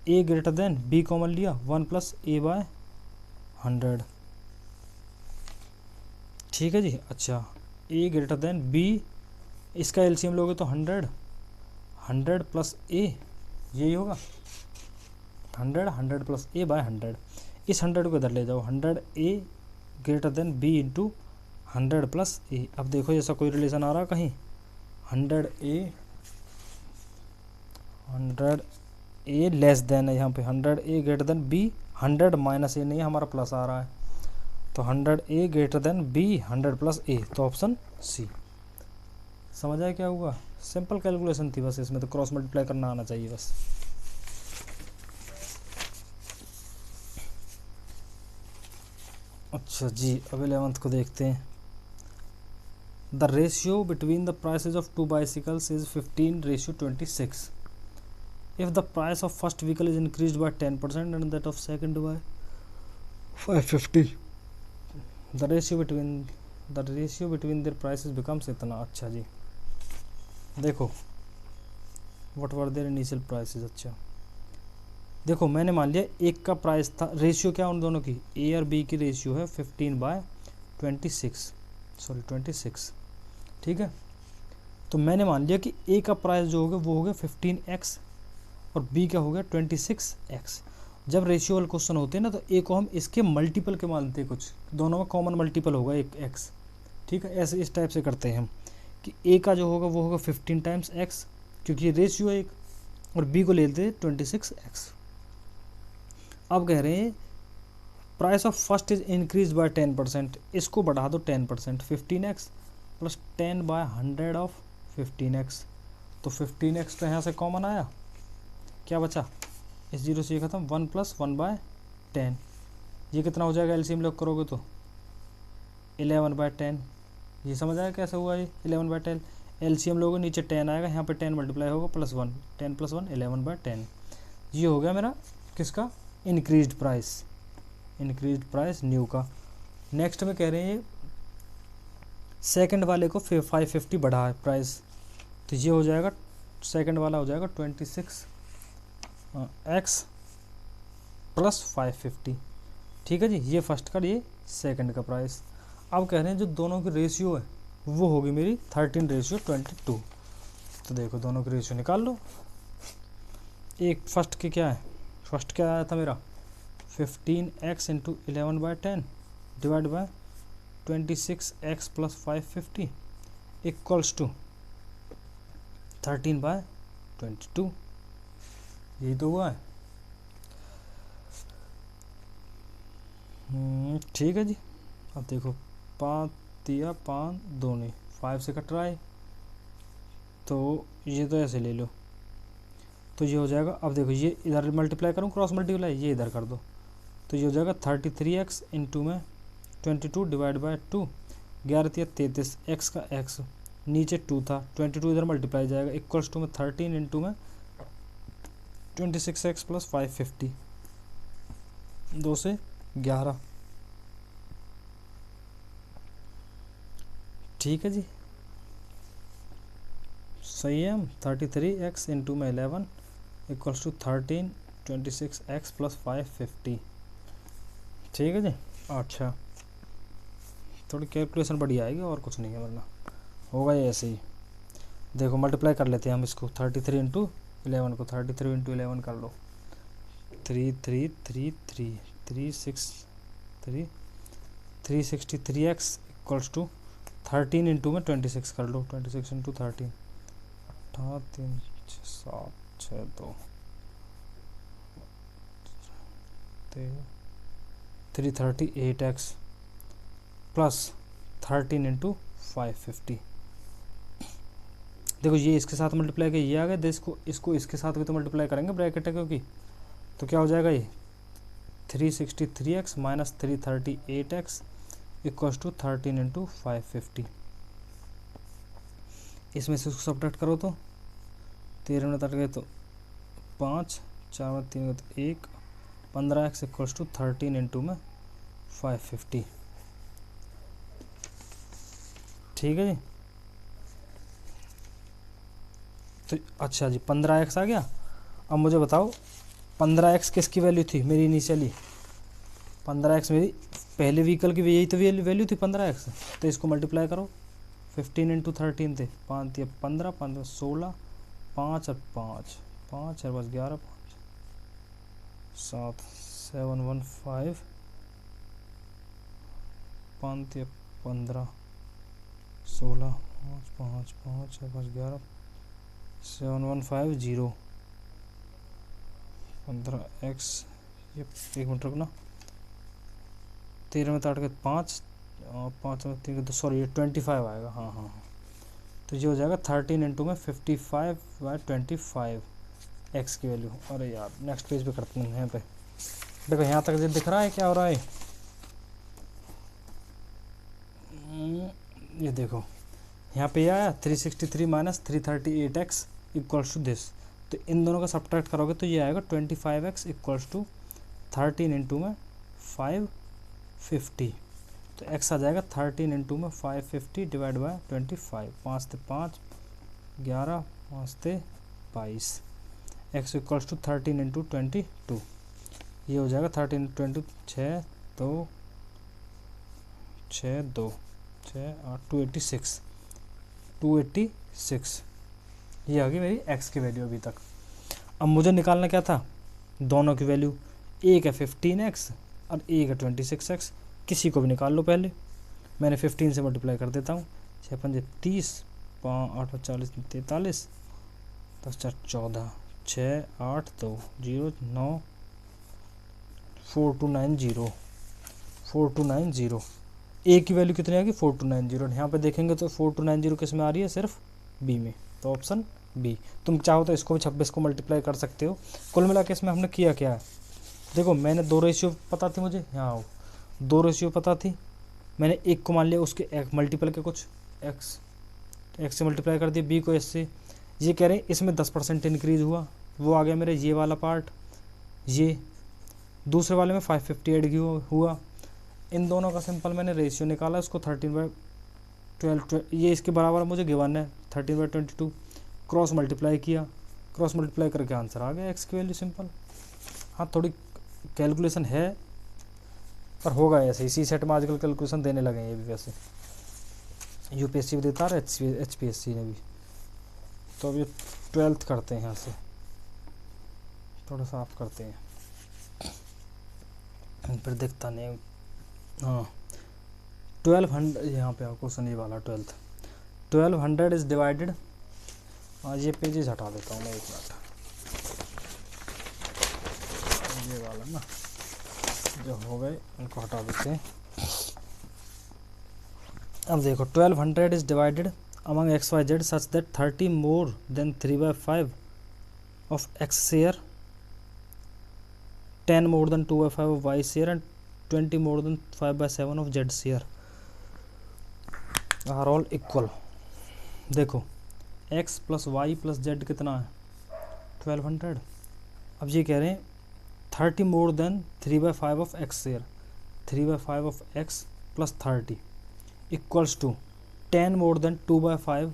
a greater than b common लिया 1 + a/100, ठीक है जी। अच्छा a ग्रेटर देन b, इसका एलसीएम लोगे तो 100 प्लस a, यही होगा 100 प्लस a/100, इस 100 को इधर ले जाओ, 100a greater than b into 100 plus a। अब देखो जैसा कोई रिलेशन आ रहा कहीं, 100a लेस देन है यहाँ पे, 100a greater than b, 100 - a नहीं हमारा प्लस आ रहा है, तो 100A greater than B 100+A, तो ऑप्शन सी। समझ आया क्या हुआ? सिंपल कैलकुलेशन थी बस, इसमें तो क्रॉस मल्टीप्लाई करना आना चाहिए बस। अच्छा जी, अब 11th को देखते हैं। The ratio between the prices of 2 bicycles is 15:26। If the price of first vehicle is increase by 10% and that of second by 550, the ratio between their prices becomes इतना। अच्छा जी, देखो what were their initial prices. अच्छा देखो, मैंने मान लिया एक का प्राइस था, रेशियो क्या उन दोनों की, ए और बी की रेशियो है 15/26, ठीक है। तो मैंने मान लिया कि ए का प्राइस जो होगा वो हो गया 15x और बी का हो गया 26x। जब रेशियो वाले क्वेश्चन होते हैं ना, तो ए को हम इसके मल्टीपल के मानते हैं, कुछ दोनों में कॉमन मल्टीपल होगा एक x, ठीक है। ऐसे इस टाइप से करते हैं हम कि ए का जो होगा वो होगा 15 टाइम्स x, क्योंकि ये रेशियो है एक, और बी को ले लेते हैं 26x। अब कह रहे हैं price of first is increase by 10%, इसको बढ़ा दो 10%, 15x प्लस 10/100 ऑफ 15x। तो 15x तो यहाँ से कॉमन आया, क्या बचा, इस जीरो से ये खत्म, 1 + 1/10। ये कितना हो जाएगा एलसीएम लोग करोगे तो 11/10। ये समझ आया कैसे हुआ ये 11/10? एलसीएम लोगे नीचे 10 आएगा, यहाँ पे 10 मल्टीप्लाई होगा +1, 10 + 1 11/10। ये हो गया मेरा किसका, इंक्रीज्ड प्राइस न्यू का। नेक्स्ट में कह रहे हैं सेकंड वाले को 550 बढ़ा है प्राइस, तो ये हो जाएगा, सेकंड वाला हो जाएगा 26x + 550, ठीक है जी। ये फर्स्ट का, ये सेकंड का प्राइस। अब कह रहे हैं जो दोनों की रेशियो है वो होगी मेरी 13:22। तो देखो दोनों की रेशियो निकाल लो। एक फर्स्ट के क्या है, फर्स्ट क्या आया था मेरा 15x × 11/10 divide by 26x + 550 equals to 13/22। यही तो हुआ है, ठीक है जी। अब देखो 5 × 5 दूनी 5 से कट रहा है, तो ये तो ऐसे ले लो, तो ये हो जाएगा। अब देखो ये इधर मल्टीप्लाई करूँ, क्रॉस मल्टीप्लाई, ये इधर कर दो, तो ये हो जाएगा 33x × में 22 डिवाइड बाय 2, 11 × 33, x का x, नीचे 2 था, 22 इधर मल्टीप्लाई जाएगा, इक्वल्स टू में 13 × में 26x + 550, 2 से 11, ठीक है जी, सही है। 33x × में 11 इक्वल्स टू 13 26x + 550, ठीक है जी। अच्छा थोड़ी कैलकुलेशन बढ़िया आएगी और कुछ नहीं है, वरना होगा ये ऐसे ही। देखो मल्टीप्लाई कर लेते हैं हम इसको, 33 × 11 को 33 × 11 कर लो, 3333 363x इक्वल्स टू 13 × में 26 कर लो, 26 × 13, 8 3 7 6 2 338x प्लस 13 × 550। देखो ये इसके साथ मल्टीप्लाई किया, ये आ गया, इसको इसके साथ भी तो मल्टीप्लाई करेंगे, ब्रैकेट है क्योंकि, तो क्या हो जाएगा ये 363x - 338x इक्वल्स टू 13 × 550। इसमें से उसको सब्ट्रैक्ट करो तो 13 में कट गए तो 5, 4 में 3 गए तो 1, 15x इक्वल्स टू 13 × में 550, ठीक है जी। तो अच्छा जी 15x आ गया। अब मुझे बताओ 15x किसकी वैल्यू थी मेरी इनिशियली, 15x मेरी पहले व्हीकल की यही तो वैल्यू थी 15x। तो इसको मल्टीप्लाई करो 15 × 13 थे, 5 × 15, 5 × 16, 5 और 5, 5 और 5 11, 7 715, 5 × 15 16, 5 5 5 11, 7150 15x, ये 1 मिनट रुकना, 13 में 8 के 5 और 5 में 3 के 2, सॉरी ये 25 आएगा। हाँ हाँ हाँ, तो ये हो जाएगा 13 इंटू में 55/25 एक्स की वैल्यू। अरे यार नेक्स्ट पेज पे करते हैं। यहाँ पे देखो यहाँ तक ये दिख रहा है क्या हो रहा है। ये देखो यहाँ पे आया 363 minus 338x equals to this. तो इन दोनों का सब्ट्रैक्ट करोगे तो ये आएगा 25x इक्वल्स टू 13 इंटू में 550। तो x आ जाएगा 13 इंटू में 550 डिवाइड बाय 25। 5 से 5 11, 5 से 22। x equals to 13 into 22। ये हो जाएगा 13 इंटू 22, 6 2 6 2 6 8 286। ये आ गई मेरी x की वैल्यू अभी तक। अब मुझे निकालना क्या था, दोनों की वैल्यू। एक है 15x और एक है 26x। किसी को भी निकाल लो पहले। मैंने 15 से मल्टीप्लाई कर देता हूँ। 6 5 30, 5 8 40 43, 10 4 14, 6 8 2 0 9 4290 4290। ए की वैल्यू कितनी आएगी 4290। यहाँ पे देखेंगे तो 4290 किस में आ रही है, सिर्फ बी में। तो ऑप्शन बी। तुम चाहो तो इसको भी 26 को मल्टीप्लाई कर सकते हो। कुल मिला के इसमें हमने किया क्या है, देखो मैंने 2 रेशियो पता थी मुझे, यहाँ आओ 2 रेशियो पता थी। मैंने एक को मान लिया उसके एक मल्टीपल के कुछ एक्स से मल्टीप्लाई कर दिया, बी को एस से। ये कह रहे हैं इसमें 10% इंक्रीज हुआ, वो आ गया मेरे ये वाला पार्ट। ये दूसरे वाले में 550 ऐड हुआ। इन दोनों का सिंपल मैंने रेशियो निकाला, उसको 13/12 ये इसके बराबर मुझे गिवन है 13/22। क्रॉस मल्टीप्लाई किया, क्रॉस मल्टीप्लाई करके आंसर आ गया एक्स की वैल्यू सिंपल। हाँ थोड़ी कैलकुलेशन है पर होगा ऐसे। इसी सेट में आजकल कैलकुलेशन देने लगे हैं ये भी, वैसे यूपीएससी भी देता है एचपीएससी ने भी। तो अब ये 12th करते हैं, यहाँ से थोड़ा साफ करते हैं फिर दिखता नहीं। हाँ 1200 यहाँ पे क्वेश्चन ये वाला 1200 इज डिवाइडेड। ये पेजेस हटा देता हूँ मैं, एक मिनट। ये वाला ना जो हो गए इनको हटा देते हैं। अब देखो 1200 is divided among x y z such that 30 more than 3/5 of x share, 10 more than 2/5 of y share and 20 more than 5/7 of z share are all equal। देखो x plus y plus z कितना है 1200। अब ये कह रहे हैं 30 more than 3/5 of x share, 3/5 of x plus 30 equals to 10 more than 2/5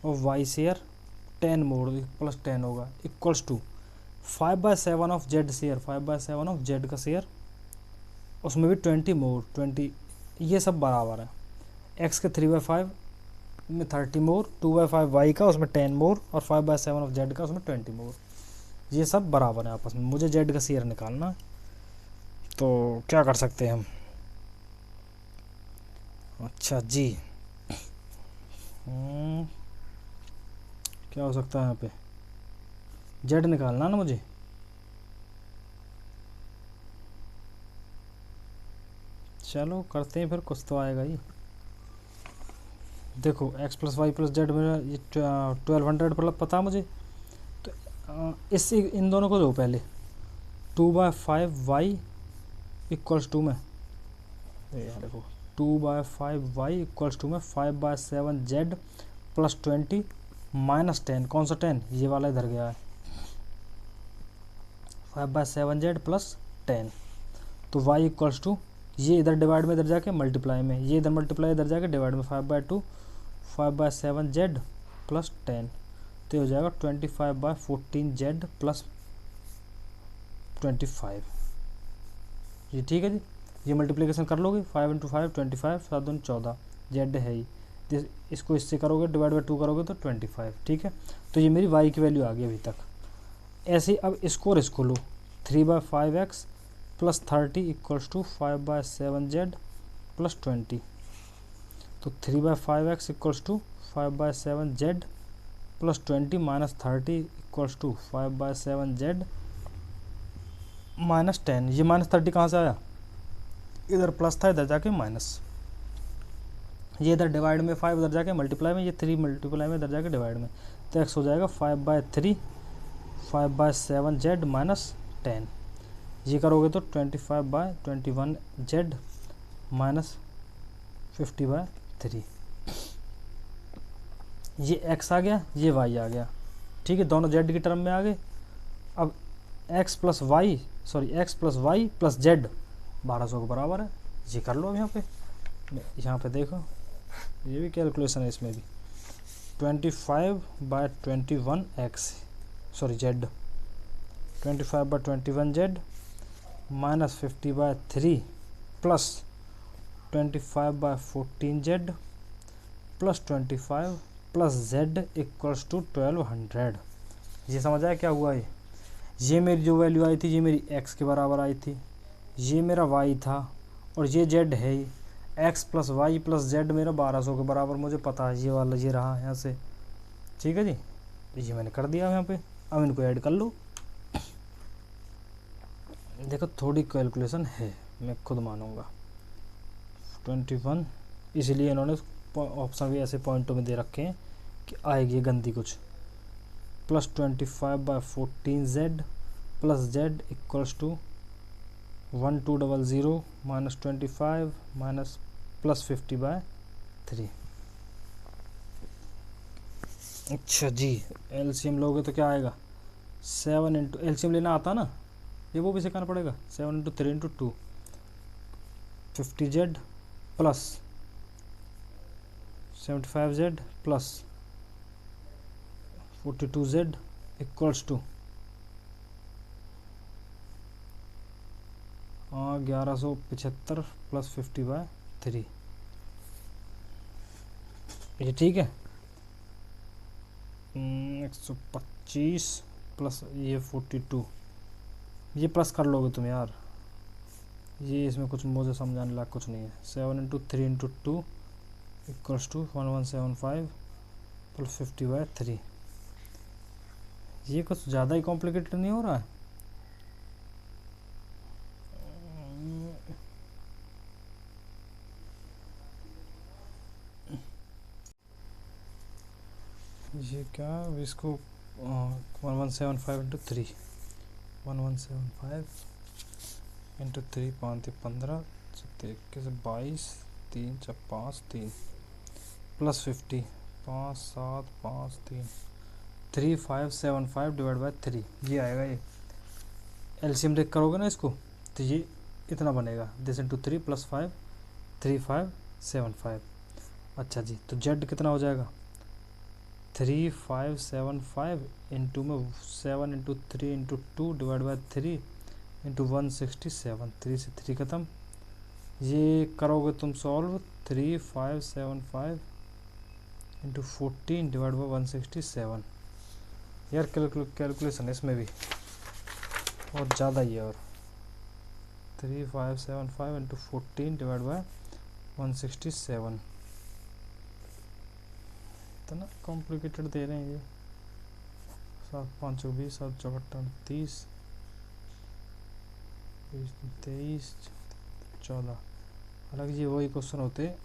of y share, 10 more plus 10 होगा equals to 5/7 of z share, 5/7 of z का शेयर, उसमें भी 20 मोर 20। ये सब बराबर है। एक्स के 3/5 में 30 मोर, 2/5 वाई का उसमें 10 मोर और 5/7 ऑफ जेड का उसमें 20 मोर। ये सब बराबर है आपस में। मुझे जेड का शेयर निकालना है, तो क्या कर सकते हैं हम। अच्छा जी, क्या हो सकता है यहाँ पे, जेड निकालना ना मुझे। चलो करते हैं फिर, कुछ तो आएगा ही। देखो x plus y plus z मेरा ये 1200 मतलब पता है मुझे। तो इससे इन दोनों को दो पहले, 2/5 वाई इक्वल्स टू में, देखो 2/5 वाई इक्वल्स टू में 5/7 जेड प्लस 20 माइनस 10। कौन सा 10, ये वाला इधर गया है। 5/7 जेड प्लस 10, तो वाई इक्वल्स टू, ये इधर डिवाइड में इधर जाके मल्टीप्लाई में, ये इधर मल्टीप्लाई इधर जाके डिवाइड में, 5/2 5/7 जेड प्लस 10, तो हो जाएगा 25/14 जेड प्लस 25। ये ठीक है जी, ये मल्टीप्लिकेशन कर लोगे, 5 × 5 25, 7 दूनी 14, जेड है ही। इसको इससे करोगे डिवाइड बाई 2 करोगे तो 25। ठीक है, तो ये मेरी वाई की वैल्यू आ गई अभी तक। ऐसे ही अब इसको और इसको लो, 3/5x plus 30 equals to 5/7 z plus 20। तो 3/5x equals to 5/7 z plus 20 minus 30 equals to 5/7 z minus 10। ये माइनस 30 कहाँ से आया, इधर प्लस था, इधर जाके माइनस, ये इधर डिवाइड में 5 इधर जाके मल्टीप्लाई में, ये 3 मल्टीप्लाई में इधर जाके डिवाइड में, तो x हो जाएगा 5/3 5/7 z माइनस 10। ये करोगे तो 25/21 z माइनस 50/3। ये x आ गया, ये y आ गया, ठीक है, दोनों z की टर्म में आ गए। अब x plus y plus z 1200 के बराबर है, ये कर लो। अब यहाँ पे देखो, ये भी कैलकुलेशन है इसमें भी, 25/21 z 25/21 z minus 50/3 plus 25/14 z plus 25 plus z equals to 1200। ये समझ आया क्या हुआ? ये मेरी जो वैल्यू आई थी, ये मेरी x के बराबर आई थी, ये मेरा y था, और ये z है ही। x plus y plus z मेरा 1200 के बराबर मुझे पता है, ये वाला ये रहा यहाँ से, ठीक है जी। ये मैंने कर दिया यहाँ पे। अब इनको ऐड कर लो। देखो थोड़ी कैलकुलेशन है, मैं खुद मानूंगा। 21, इसलिए इन्होंने ऑप्शन भी ऐसे पॉइंटों में दे रखे हैं कि आएगी गंदी कुछ। Plus 25/14 z plus z equals to 1200 minus 25 minus plus 50/3। अच्छा जी, एलसीएम लोगे तो क्या आएगा? 7 इंटू, एलसीएम लेना आता ना, ये वो भी सिखाना पड़ेगा। 7 into 3 into 2 50z plus 75z plus 42z equals to 1175 plus 50/3। ये ठीक है। 125 प्लस ये 42, ये प्लस कर लोगे तुम यार, ये इसमें कुछ मुझे समझाने लायक कुछ नहीं है। 7 into 3 into 2 equals to 1175 plus 50/3। ये कुछ ज़्यादा ही कॉम्प्लिकेटेड नहीं हो रहा है? ये क्या, इसको 1175 into 3, 1175 into 3, 5 15 21 22 3 4 5 3 plus 50 5 7 5 3 3575 divide by 3, ये आएगा। ये एलसीएम देख करोगे ना इसको, तो ये इतना बनेगा, दिस इंटू 3 प्लस 5 3575। अच्छा जी, तो जेड कितना हो जाएगा? 3575 इंटू में 7 into 3 into 2 divide by 3 into 167, 3 से 3 ख़त्म। ये करोगे तुम सॉल्व, 3575 इंटू 14 डिवाइड बाई 167। यार कैलकुलेशन है इसमें भी और ज़्यादा ही है। और 3575 इंटू 14 डिवाइड बाई 167, इतना कॉम्प्लिकेटेड दे रहे हैं ये। 7 5 20 7 4 30 23 14। हालांकि ये वही क्वेश्चन होते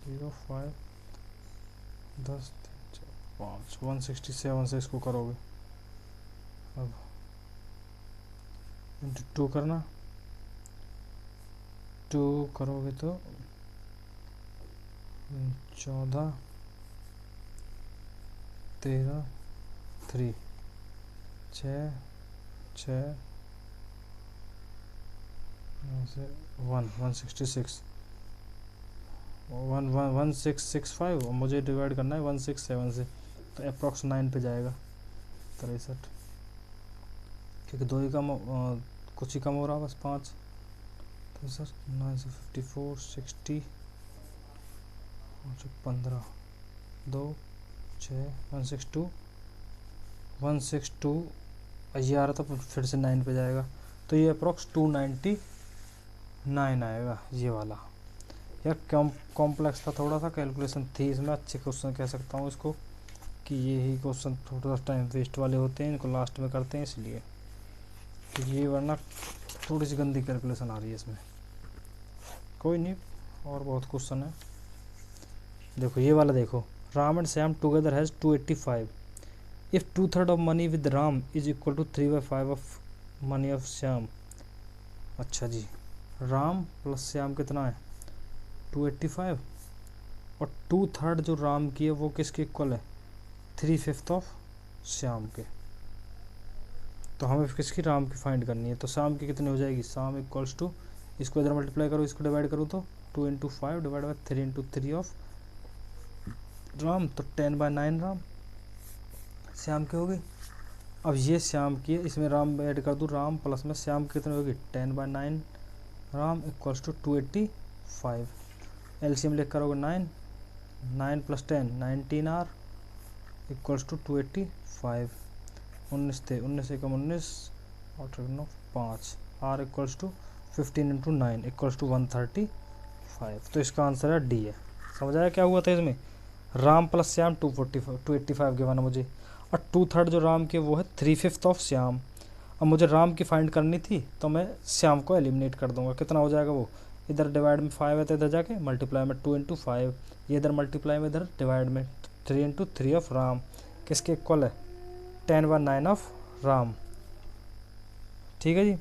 0 5 10 5 167 से इसको करोगे। अब इंटू 2 करना, 2 करोगे तो 14 13 3 6 6 166 1665 और मुझे डिवाइड करना है 167 से, तो अप्रॉक्स 9 पे जाएगा। 63, क्योंकि 2 ही कम, कुछ ही कम हो रहा बस 5। तो सर 9 से 54 60 15 2 6 162 ये आ रहा था, फिर से 9 पे जाएगा, तो ये अप्रॉक्स 299 आएगा ये वाला। यार कॉम्प्लेक्स था थोड़ा सा, कैलकुलेशन थी इसमें, अच्छे क्वेश्चन कह सकता हूँ इसको, कि ये ही क्वेश्चन थोड़ा सा टाइम वेस्ट वाले होते हैं, इनको लास्ट में करते हैं इसलिए, क्योंकि ये वरना थोड़ी सी गंदी कैलकुलेशन आ रही है इसमें। कोई नहीं, और बहुत क्वेश्चन है। देखो ये वाला देखो, Ram and Shyam together has 285। If 2/3 of money with Ram is equal to 3/5 of money of Shyam. अच्छा जी, राम प्लस श्याम कितना है 285, और 2/3 जो राम की है वो किसके इक्वल है 3/5 ऑफ श्याम के। तो हमें किसकी, राम की फाइंड करनी है। तो शाम की कितनी हो जाएगी, शाम इक्वल्स टू, इसको इधर मल्टीप्लाई करो, इसको डिवाइड करो तो 2 × 5 डिवाइड बाई 3 × 3 ऑफ राम, तो 10/9 राम श्याम की होगी। अब ये श्याम की है, इसमें राम ऐड कर दूँ, राम प्लस में श्याम की कितनी होगी 10/9 राम इक्वल्स टू 285। एलसीएम लिख करोगे 9 + 10 19 आर इक्वल्स टू 285। 19 थे, 19 से कम 19 और 5 r equals to 15 × 9 equals to 135। तो इसका आंसर है डी है। समझ आया क्या हुआ था इसमें, राम प्लस श्याम 285 के माना मुझे, और 2/3 जो राम के वो है 3/5 ऑफ श्याम। अब मुझे राम की फाइंड करनी थी तो मैं श्याम को एलिमिनेट कर दूंगा। कितना हो जाएगा वो, इधर डिवाइड में 5 है तो इधर जाके मल्टीप्लाई में 2 × 5, ये इधर मल्टीप्लाई में इधर डिवाइड में 3 × 3 ऑफ राम किसके इक्वल है 10/9 ऑफ राम। ठीक है जी,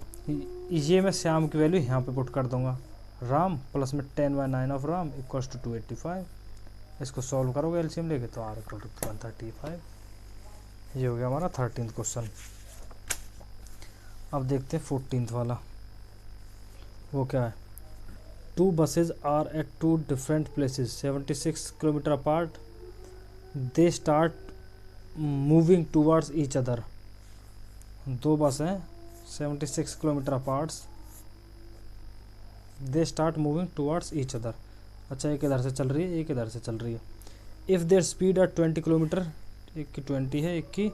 ये मैं श्याम की वैल्यू यहाँ पे पुट कर दूंगा, राम प्लस में 10/9 ऑफ राम इक्वल्स टू 285। इसको सॉल्व करोगे एलसीएम लेके तो आर इक्वल टू 135। ये हो गया हमारा 13th क्वेश्चन। अब देखते हैं 14th वाला, वो क्या है। 2 buses are at 2 different places 76 kilometre apart, they start moving towards each other. 2 बस हैं 76 kilometre apart, they start moving towards each other. अच्छा, एक इधर से चल रही है, एक इधर से चल रही है। If their speed are 20 kilometre, एक की 20 है, एक की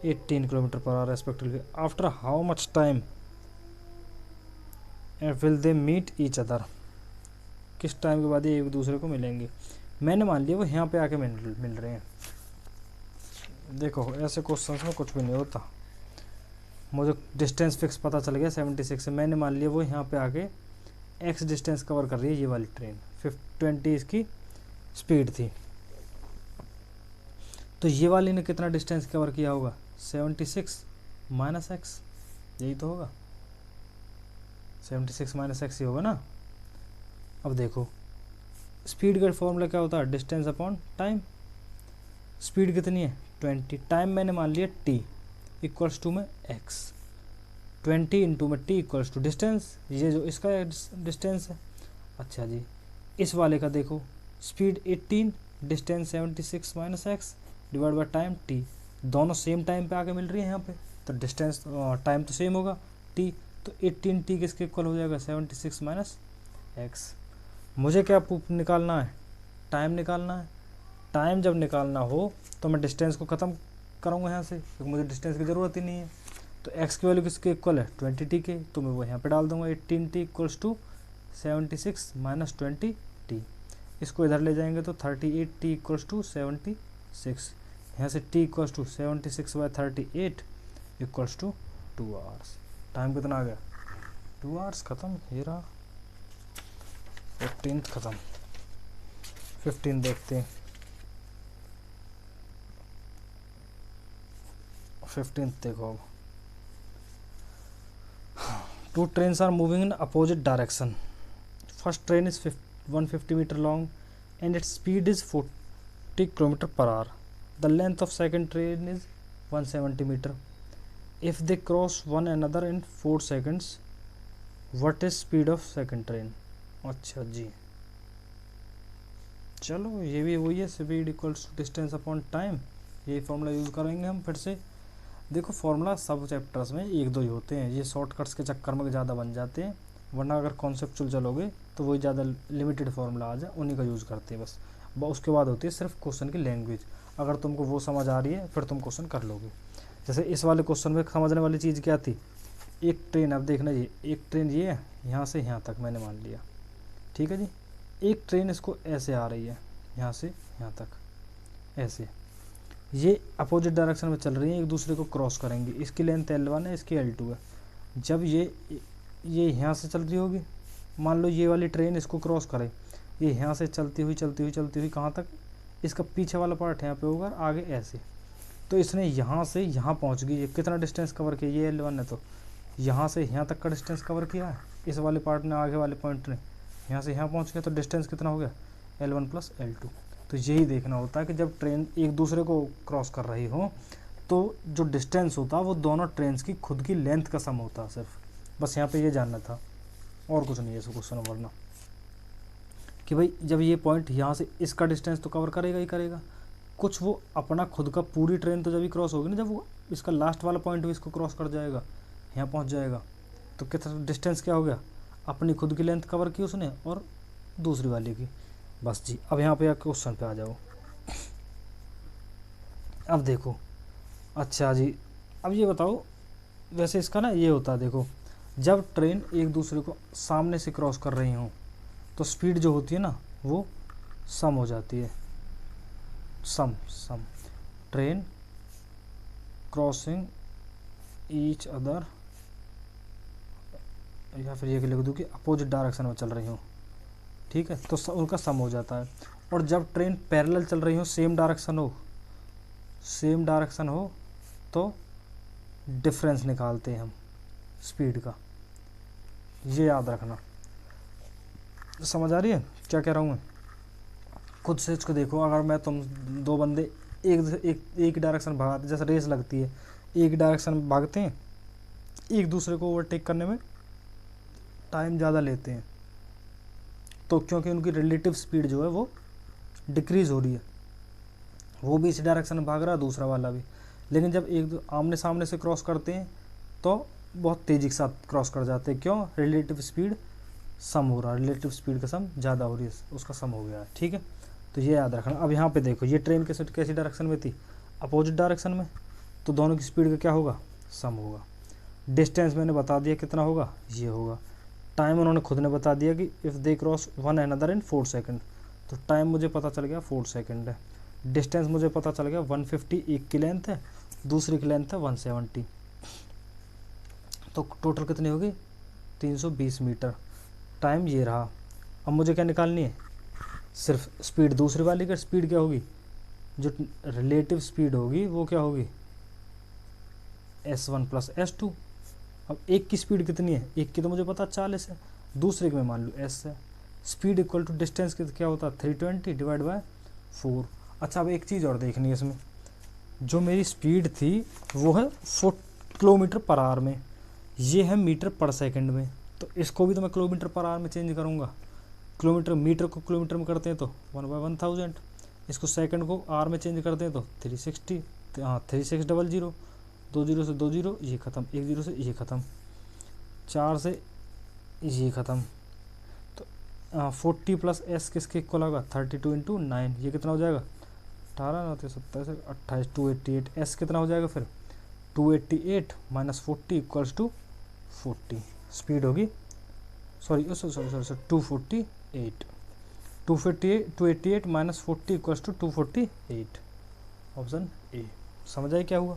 18 kilometre per hour respectively, after how much time will they meet each other. किस टाइम के बाद ये एक दूसरे को मिलेंगे। मैंने मान लिया वो यहाँ पे आके मिल रहे हैं। देखो ऐसे क्वेश्चंस में कुछ भी नहीं होता, मुझे डिस्टेंस फिक्स पता चल गया 76 से, मैंने मान लिया वो यहाँ पे आके एक्स डिस्टेंस कवर कर रही है ये वाली ट्रेन, 20 इसकी स्पीड थी, तो ये वाली ने कितना डिस्टेंस कवर किया होगा 76 माइनस एक्स, यही तो होगा 76 माइनस एक्स ही होगा ना। अब देखो स्पीड का फॉर्मूला क्या होता है, डिस्टेंस अपॉन टाइम। स्पीड कितनी है 20, टाइम मैंने मान लिया t इक्वल्स टू में x, 20 इंटू में t इक्वल्स टू डिस्टेंस, ये जो इसका डिस्टेंस है। अच्छा जी, इस वाले का देखो speed 18, distance 76 minus x divide by time t, दोनों सेम टाइम पे आके मिल रही है यहाँ पे, तो डिस्टेंस टाइम तो सेम होगा t, तो 18t किसके इक्वल हो जाएगा 76 माइनस एक्स। मुझे क्या निकालना है, टाइम निकालना है। टाइम जब निकालना हो तो मैं डिस्टेंस को ख़त्म करूँगा यहाँ से, क्योंकि मुझे डिस्टेंस की ज़रूरत ही नहीं है। तो x की वैल्यू किसके इक्वल है 20t के, तो मैं वो यहाँ पे डाल दूँगा 18t equals to 76 minus 20t। इसको इधर ले जाएंगे तो 38t इक्वल्स टू 76, यहाँ से t equals to 76/38 equals to 2 hours. Time कितना आ गया 2 आवर्स। ख़त्म, ये रहा 14th ख़त्म। 15 देखते हैं। 15th देखो, अब 2 trains are moving in opposite direction. First train is 150 meter long and its speed is 40 km per hour. The length of second train is 170 meter. If they cross one another in 4 seconds, what is speed of second train? अच्छा जी, चलो ये भी वही है, speed equals to distance upon time, यही formula use करेंगे हम फिर से। देखो फॉर्मूला सब चैप्टर्स में 1-2 ही होते हैं, ये शॉर्टकट्स के चक्कर में ज़्यादा बन जाते हैं, वरना अगर कॉन्सेप्चुअल चलोगे तो वही ज़्यादा लिमिटेड फार्मूला आ जाए, उन्हीं का यूज़ करते हैं बस। उसके बाद होती है सिर्फ क्वेश्चन की लैंग्वेज, अगर तुमको वो समझ आ रही है फिर तुम क्वेश्चन कर लोगे। जैसे इस वाले क्वेश्चन में समझने वाली चीज़ क्या थी, एक ट्रेन, अब देखना जी, एक ट्रेन ये है यहाँ से यहाँ तक मैंने मान लिया, ठीक है जी। एक ट्रेन इसको ऐसे आ रही है यहाँ से यहाँ तक ऐसे, ये अपोजिट डायरेक्शन में चल रही है, एक दूसरे को क्रॉस करेंगी। इसकी लेंथ L1 है, इसकी L2 है। जब ये यहाँ से चल रही होगी मान लो ये वाली ट्रेन इसको क्रॉस करे, ये यहाँ से चलती हुई कहाँ तक, इसका पीछे वाला पार्ट यहाँ पे होगा, आगे ऐसे, तो इसने यहाँ से यहाँ पहुँच गई, ये कितना डिस्टेंस कवर किया, ये L1 है, तो यहाँ से यहाँ तक का डिस्टेंस कवर किया है इस वाले पार्ट ने, आगे वाले पॉइंट ने, यहाँ से यहाँ पहुँच गया, तो डिस्टेंस कितना हो गया L1 + L2। तो यही देखना होता है कि जब ट्रेन एक दूसरे को क्रॉस कर रही हो तो जो डिस्टेंस होता है वो दोनों ट्रेन्स की खुद की लेंथ का सम होता है सिर्फ, बस यहाँ पे ये जानना था और कुछ नहीं है इस क्वेश्चन में वरना, कि भाई जब ये पॉइंट यहाँ से इसका डिस्टेंस तो कवर करेगा ही करेगा, कुछ वो अपना खुद का, पूरी ट्रेन तो जब ही क्रॉस होगी ना जब वो इसका लास्ट वाला पॉइंट भी इसको क्रॉस कर जाएगा, यहाँ पहुँच जाएगा, तो कितना डिस्टेंस क्या हो गया, अपनी खुद की लेंथ कवर की उसने और दूसरी वाले की। बस जी, अब यहाँ पे क्वेश्चन पे आ जाओ। अब देखो, अच्छा जी, अब ये बताओ, वैसे इसका ना ये होता है, देखो जब ट्रेन एक दूसरे को सामने से क्रॉस कर रही हों तो स्पीड जो होती है ना वो सम हो जाती है, सम ट्रेन क्रॉसिंग ईच अदर, या फिर ये लिख दूँ कि अपोजिट डायरेक्शन में चल रही हूँ, ठीक है, तो उनका सम हो जाता है। और जब ट्रेन पैरेलल चल रही हो, सेम डायरेक्शन हो तो डिफरेंस निकालते हैं हम स्पीड का, ये याद रखना। समझ आ रही है क्या कह रहा हूँ मैं? खुद से इसको देखो, अगर मैं तुम दो बंदे एक डायरेक्शन भागते, जैसे रेस लगती है, एक डायरेक्शन में भागते हैं, एक दूसरे को ओवरटेक करने में टाइम ज़्यादा लेते हैं, तो क्योंकि उनकी रिलेटिव स्पीड जो है वो डिक्रीज़ हो रही है, वो भी इस डायरेक्शन में भाग रहा है, दूसरा वाला भी, लेकिन जब आमने सामने से क्रॉस करते हैं तो बहुत तेज़ी के साथ क्रॉस कर जाते हैं, क्यों, रिलेटिव स्पीड सम हो रहा है, रिलेटिव स्पीड का सम ज़्यादा हो रही है, उसका सम हो गया है, ठीक है, तो ये याद रखना। अब यहाँ पे देखो, ये ट्रेन कैसी डायरेक्शन में थी, अपोजिट डायरेक्शन में, तो दोनों की स्पीड का क्या होगा, सम होगा। डिस्टेंस मैंने बता दिया कितना होगा, ये होगा। टाइम उन्होंने खुद ने बता दिया कि if they cross one another in 4 second, तो टाइम मुझे पता चल गया 4 सेकंड है। डिस्टेंस मुझे पता चल गया 150 एक की लेंथ है, दूसरी की लेंथ है 170, तो टोटल कितनी होगी 320 मीटर। टाइम ये रहा। अब मुझे क्या निकालनी है, सिर्फ स्पीड, दूसरी वाली की स्पीड क्या होगी, जो रिलेटिव स्पीड होगी वो क्या होगी S1 + S2। अब एक की स्पीड कितनी है, एक की तो मुझे पता 40 है, दूसरे की मैं मान लूँ S है। स्पीड इक्वल टू डिस्टेंस क्या होता है 320 डिवाइड बाय 4। अच्छा, अब एक चीज़ और देखनी है इसमें, जो मेरी स्पीड थी वो है 4 किलोमीटर पर आवर में, ये है मीटर पर सेकंड में, तो इसको भी तो मैं किलोमीटर पर आवर में चेंज करूँगा। किलोमीटर, मीटर को किलोमीटर में करते हैं तो 1/1000, इसको सेकंड को आवर में चेंज करते हैं तो 360, हाँ 3600, 2 0 से 2 0 ये ख़त्म, 1 0 से ये ख़त्म, 4 से ये ख़त्म, तो 40 + S किसके इक्वल होगा 32 × 9, ये कितना हो जाएगा 18 9 27 28 288। S कितना हो जाएगा फिर 288 - 40 = 40, स्पीड होगी, सॉरी 248 288 - 40 = 248, ऑप्शन ए। समझ आए क्या हुआ?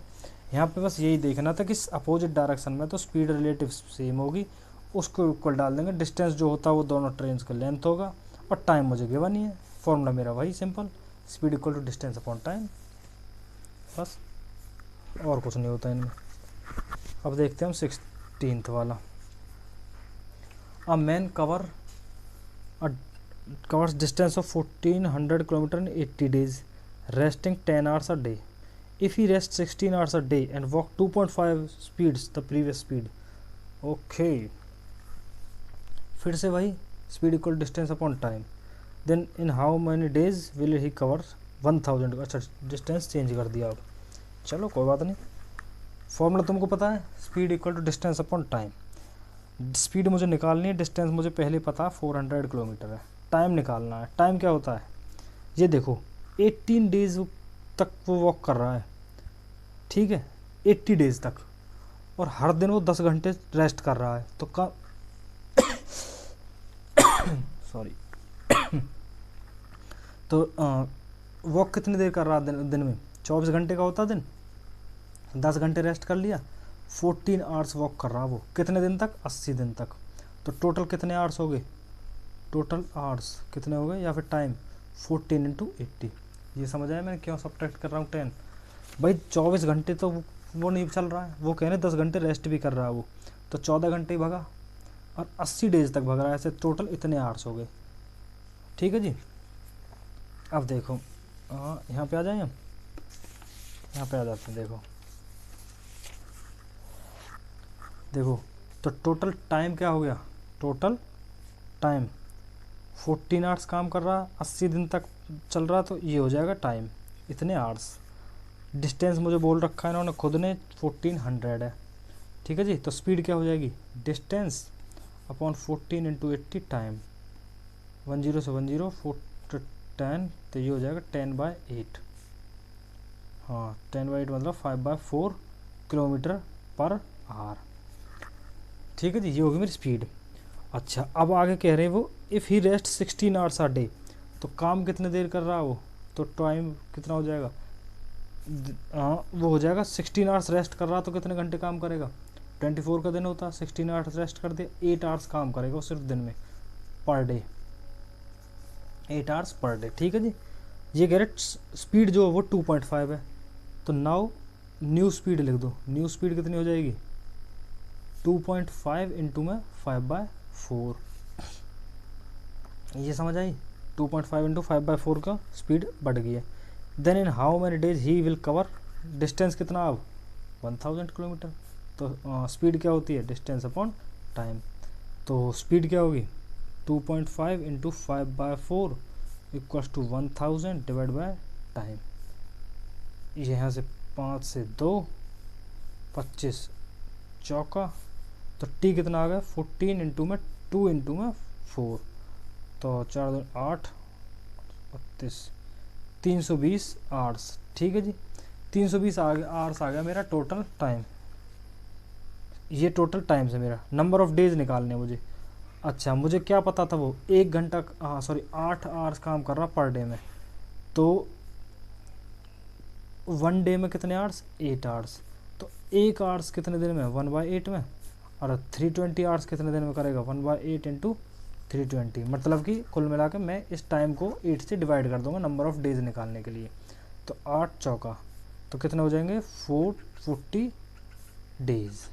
यहाँ पे बस यही देखना था कि अपोजिट डायरेक्शन में तो स्पीड रिलेटिव सेम होगी, उसको इक्वल डाल देंगे, डिस्टेंस जो होता है वो दोनों ट्रेन्स का लेंथ होगा, और टाइम मुझे गिवन ही है, फॉर्मूला मेरा वही simple, speed equal to distance upon time, बस और कुछ नहीं होता इनमें। अब देखते हैं हम 16th वाला। A man covers distance of 1400 km in 80 days, resting 10 hours a day. If he rests 16 hours a day and walk 2.5 speeds the previous speed, okay, फिर से वही speed equal distance upon time, then in how many days will he cover 1000। अच्छा, distance change कर दिया अब, चलो कोई बात नहीं, फॉर्मूला तुमको पता है, speed equal to distance upon time. Speed मुझे निकालनी है, डिस्टेंस मुझे पहले पता है 400 किलोमीटर है, टाइम निकालना है। टाइम क्या होता है, ये देखो 18 डेज तक वो वॉक कर रहा है, ठीक है, 80 डेज तक, और हर दिन वो 10 घंटे रेस्ट कर रहा है, तो का सॉरी तो वॉक कितनी देर कर रहा है दिन में, 24 घंटे का होता है दिन, 10 घंटे रेस्ट कर लिया, 14 आवर्स वॉक कर रहा है वो, कितने दिन तक 80 दिन तक, तो टोटल कितने आवर्स हो गए, टोटल आवर्स कितने हो गए या फिर टाइम 14 इंटू 80। ये समझ आया मैंने क्यों सब्ट्रैक्ट कर रहा हूँ 10। भाई 24 घंटे तो वो नहीं चल रहा है, वो कह रहे 10 घंटे रेस्ट भी कर रहा है वो, तो 14 घंटे ही भगा और 80 डेज तक भग रहा है, ऐसे टोटल इतने आवर्स हो गए। ठीक है जी। अब देखो यहाँ पे आ जाए हम, यहाँ पे आ जाते हैं। देखो देखो तो टोटल टाइम क्या हो गया, टोटल टाइम 14 आवर्स काम कर रहा, 80 दिन तक चल रहा, तो ये हो जाएगा टाइम इतने आवर्स। डिस्टेंस मुझे बोल रखा है इन्होंने खुद ने 1400 है। ठीक है जी। तो स्पीड क्या हो जाएगी, डिस्टेंस अपॉन 14 इंटू 80 टाइम, 10 से 10 10, तो ये हो जाएगा 10/8। हाँ 10/8 मतलब 5/4 किलोमीटर पर आवर। ठीक है जी, ये होगी मेरी स्पीड। अच्छा अब आगे कह रहे हैं वो if he rest 16 hours a day, तो काम कितने देर कर रहा है वो, तो टाइम कितना हो जाएगा, वो हो जाएगा 16 आवर्स रेस्ट कर रहा तो कितने घंटे काम करेगा, 24 का दिन होता, 16 आवर्स रेस्ट कर दिया, 8 आवर्स काम करेगा वो सिर्फ दिन में per day, 8 hours per day. ठीक है जी। ये कह रहे स्पीड जो है वो 2.5 है, तो नाउ न्यू स्पीड लिख दो। न्यू स्पीड कितनी हो जाएगी, 2.5 इंटू में 5/4। ये समझ आई, 2.5 इंटू 5/4 का स्पीड बढ़ गई है। Then in how many days he will cover, distance कितना अब 1000 किलोमीटर, तो स्पीड क्या होती है, डिस्टेंस अपॉन टाइम, तो स्पीड क्या होगी 2.5 into 5/4 equals to 1000 divide by time. यहाँ से 5 से 2 25 चौका, तो टी कितना आ गया 14 इंटू में 2 इंटू में 4, तो 4 2 8 32 320 आवर्स। ठीक है जी। 320 आवर्स आ गया मेरा टोटल टाइम। ये टोटल टाइम से मेरा नंबर ऑफ डेज निकालने मुझे। अच्छा मुझे क्या पता था वो 1 घंटा, हाँ सॉरी 8 आवर्स काम कर रहा पर डे में, तो 1 डे में कितने आवर्स 8 आवर्स, तो 1 आवर्स कितने दिन में 1/8 में, और 320 आवर्स कितने दिन में करेगा 1/8 इंटू 320, मतलब कि कुल मिला के मैं इस टाइम को 8 से डिवाइड कर दूंगा नंबर ऑफ डेज निकालने के लिए। तो 8 चौका तो कितने हो जाएंगे 40 डेज,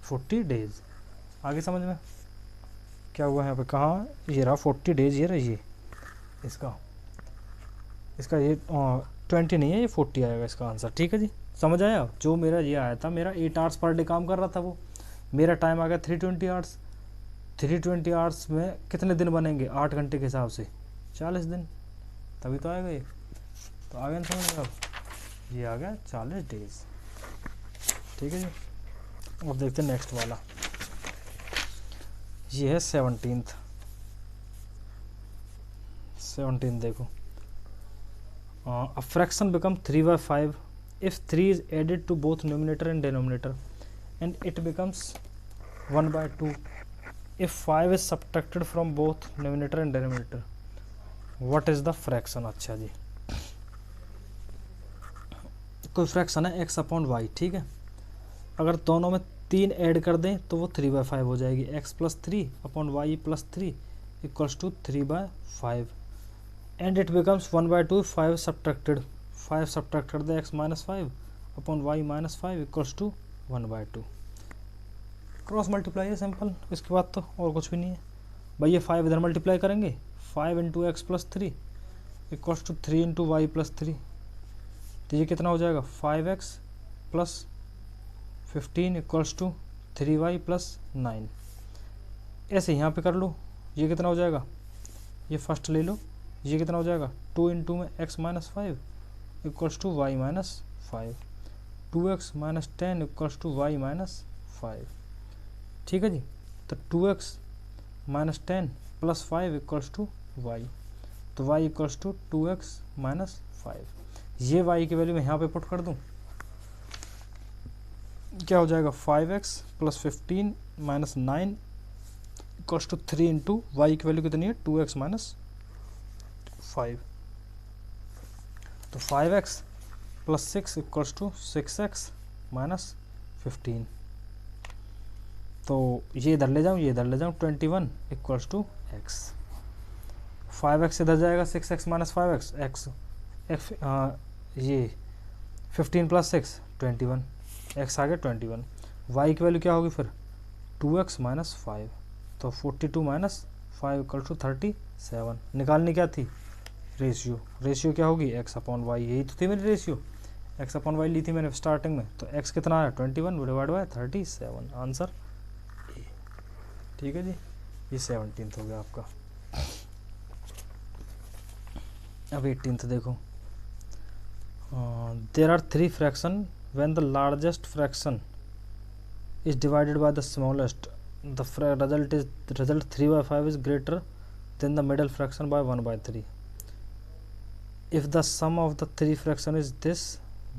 40 डेज। आगे समझ में क्या हुआ यहाँ पे, कहाँ ये रहा 40 डेज, ये रहा ये इसका ये 20 नहीं है, ये 40 आएगा इसका आंसर। ठीक है जी, समझ आया। जो मेरा ये आया था, मेरा 8 आवर्स पर डे काम कर रहा था वो, मेरा टाइम आ गया 320 आवर्स। 320 आवर्स में कितने दिन बनेंगे 8 घंटे के हिसाब से 40 दिन, तभी तो आएगा ये। तो आ गया ना समझ में, अब ये आ गया 40 डेज। ठीक है जी। अब देखते हैं नेक्स्ट वाला, ये है 17th। देखो a fraction become 3/5 if 3 is added to both numerator and denominator and it becomes 1/2 if 5 is subtracted from both numerator and denominator, what is the fraction। अच्छा जी, कोई फ्रैक्शन है x अपॉन वाई। ठीक है, अगर दोनों में 3 add कर दें तो वो 3/5 हो जाएगी, x + 3 upon y + 3 equals to 3/5 and it becomes 1/2 if 5 subtracted, 5 subtract कर दे x - 5 upon y - 5 equals to 1/2। Cross multiply है सिंपल, इसके बाद तो और कुछ भी नहीं है भाई। ये 5 इधर मल्टीप्लाई करेंगे, 5 into x + 3 equals to 3 into y + 3, तो ये कितना हो जाएगा 5x + 15 इक्वल्स टू 3y + 9। ऐसे यहाँ पे कर लो, ये कितना हो जाएगा, ये फर्स्ट ले लो, ये कितना हो जाएगा 2 इंटू में x - 5 equals to y - 5, 2x - 10 equals to y - 5। ठीक है जी। तो 2x - 10 + 5 इक्वल्स टू वाई, तो y इक्वल्स टू 2x - 5। ये y की वैल्यू मैं यहाँ पे पुट कर दूँ, क्या हो जाएगा 5x + 15 - 9 equals to 3 into Y की वैल्यू कितनी है 2x - 5, तो 5x + 6 इक्वल्स टू 6x - 15। तो ये इधर ले जाऊँ, ये इधर ले जाऊँ, 21 इक्वल्स टू एक्स। 5x इधर जाएगा, 6x माइनस 5x, एक्स ये 15 प्लस 6 21, x आ गया 21। y की वैल्यू क्या होगी फिर 2x माइनस 5, तो 42 माइनस 5 इक्वल टू 37। निकालनी क्या थी रेशियो, रेशियो क्या होगी x अपॉन वाई, यही तो थी मेरी रेशियो, x अपॉन वाई ली थी मैंने स्टार्टिंग में, तो x कितना आया 21 डिवाइड बाय 37, आंसर ए। ठीक है जी, ये 17th हो गया आपका। अब 18th देखो, there are 3 fraction when the largest fraction is divided by the smallest, the result 3 by 5 is greater than the middle fraction by 1 by 3. If the sum of the 3 fraction is this,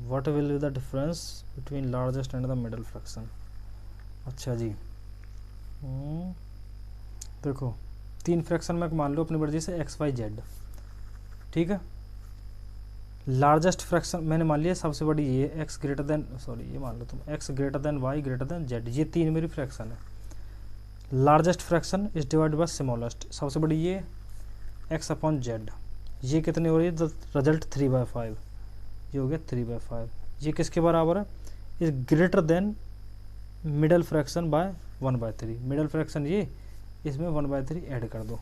what will be the difference between largest and the middle fraction? अच्छा जी, देखो 3 fraction में मान लो अपनी मर्जी से x Y Z, ठीक है। Largest fraction मैंने मान लिया सबसे बड़ी ये x ग्रेटर देन, सॉरी ये मान लो तुम x greater than y greater than z, ये 3 मेरी फ्रैक्शन है। Largest fraction is divide by smallest, सबसे बड़ी ये x अपॉन z, ये कितनी हो रही है, रिजल्ट 3 by 5, ये हो गया 3 by 5। ये किसके बराबर है, is greater than middle fraction by 1 by 3, middle fraction ये, इसमें 1 by 3 ऐड कर दो,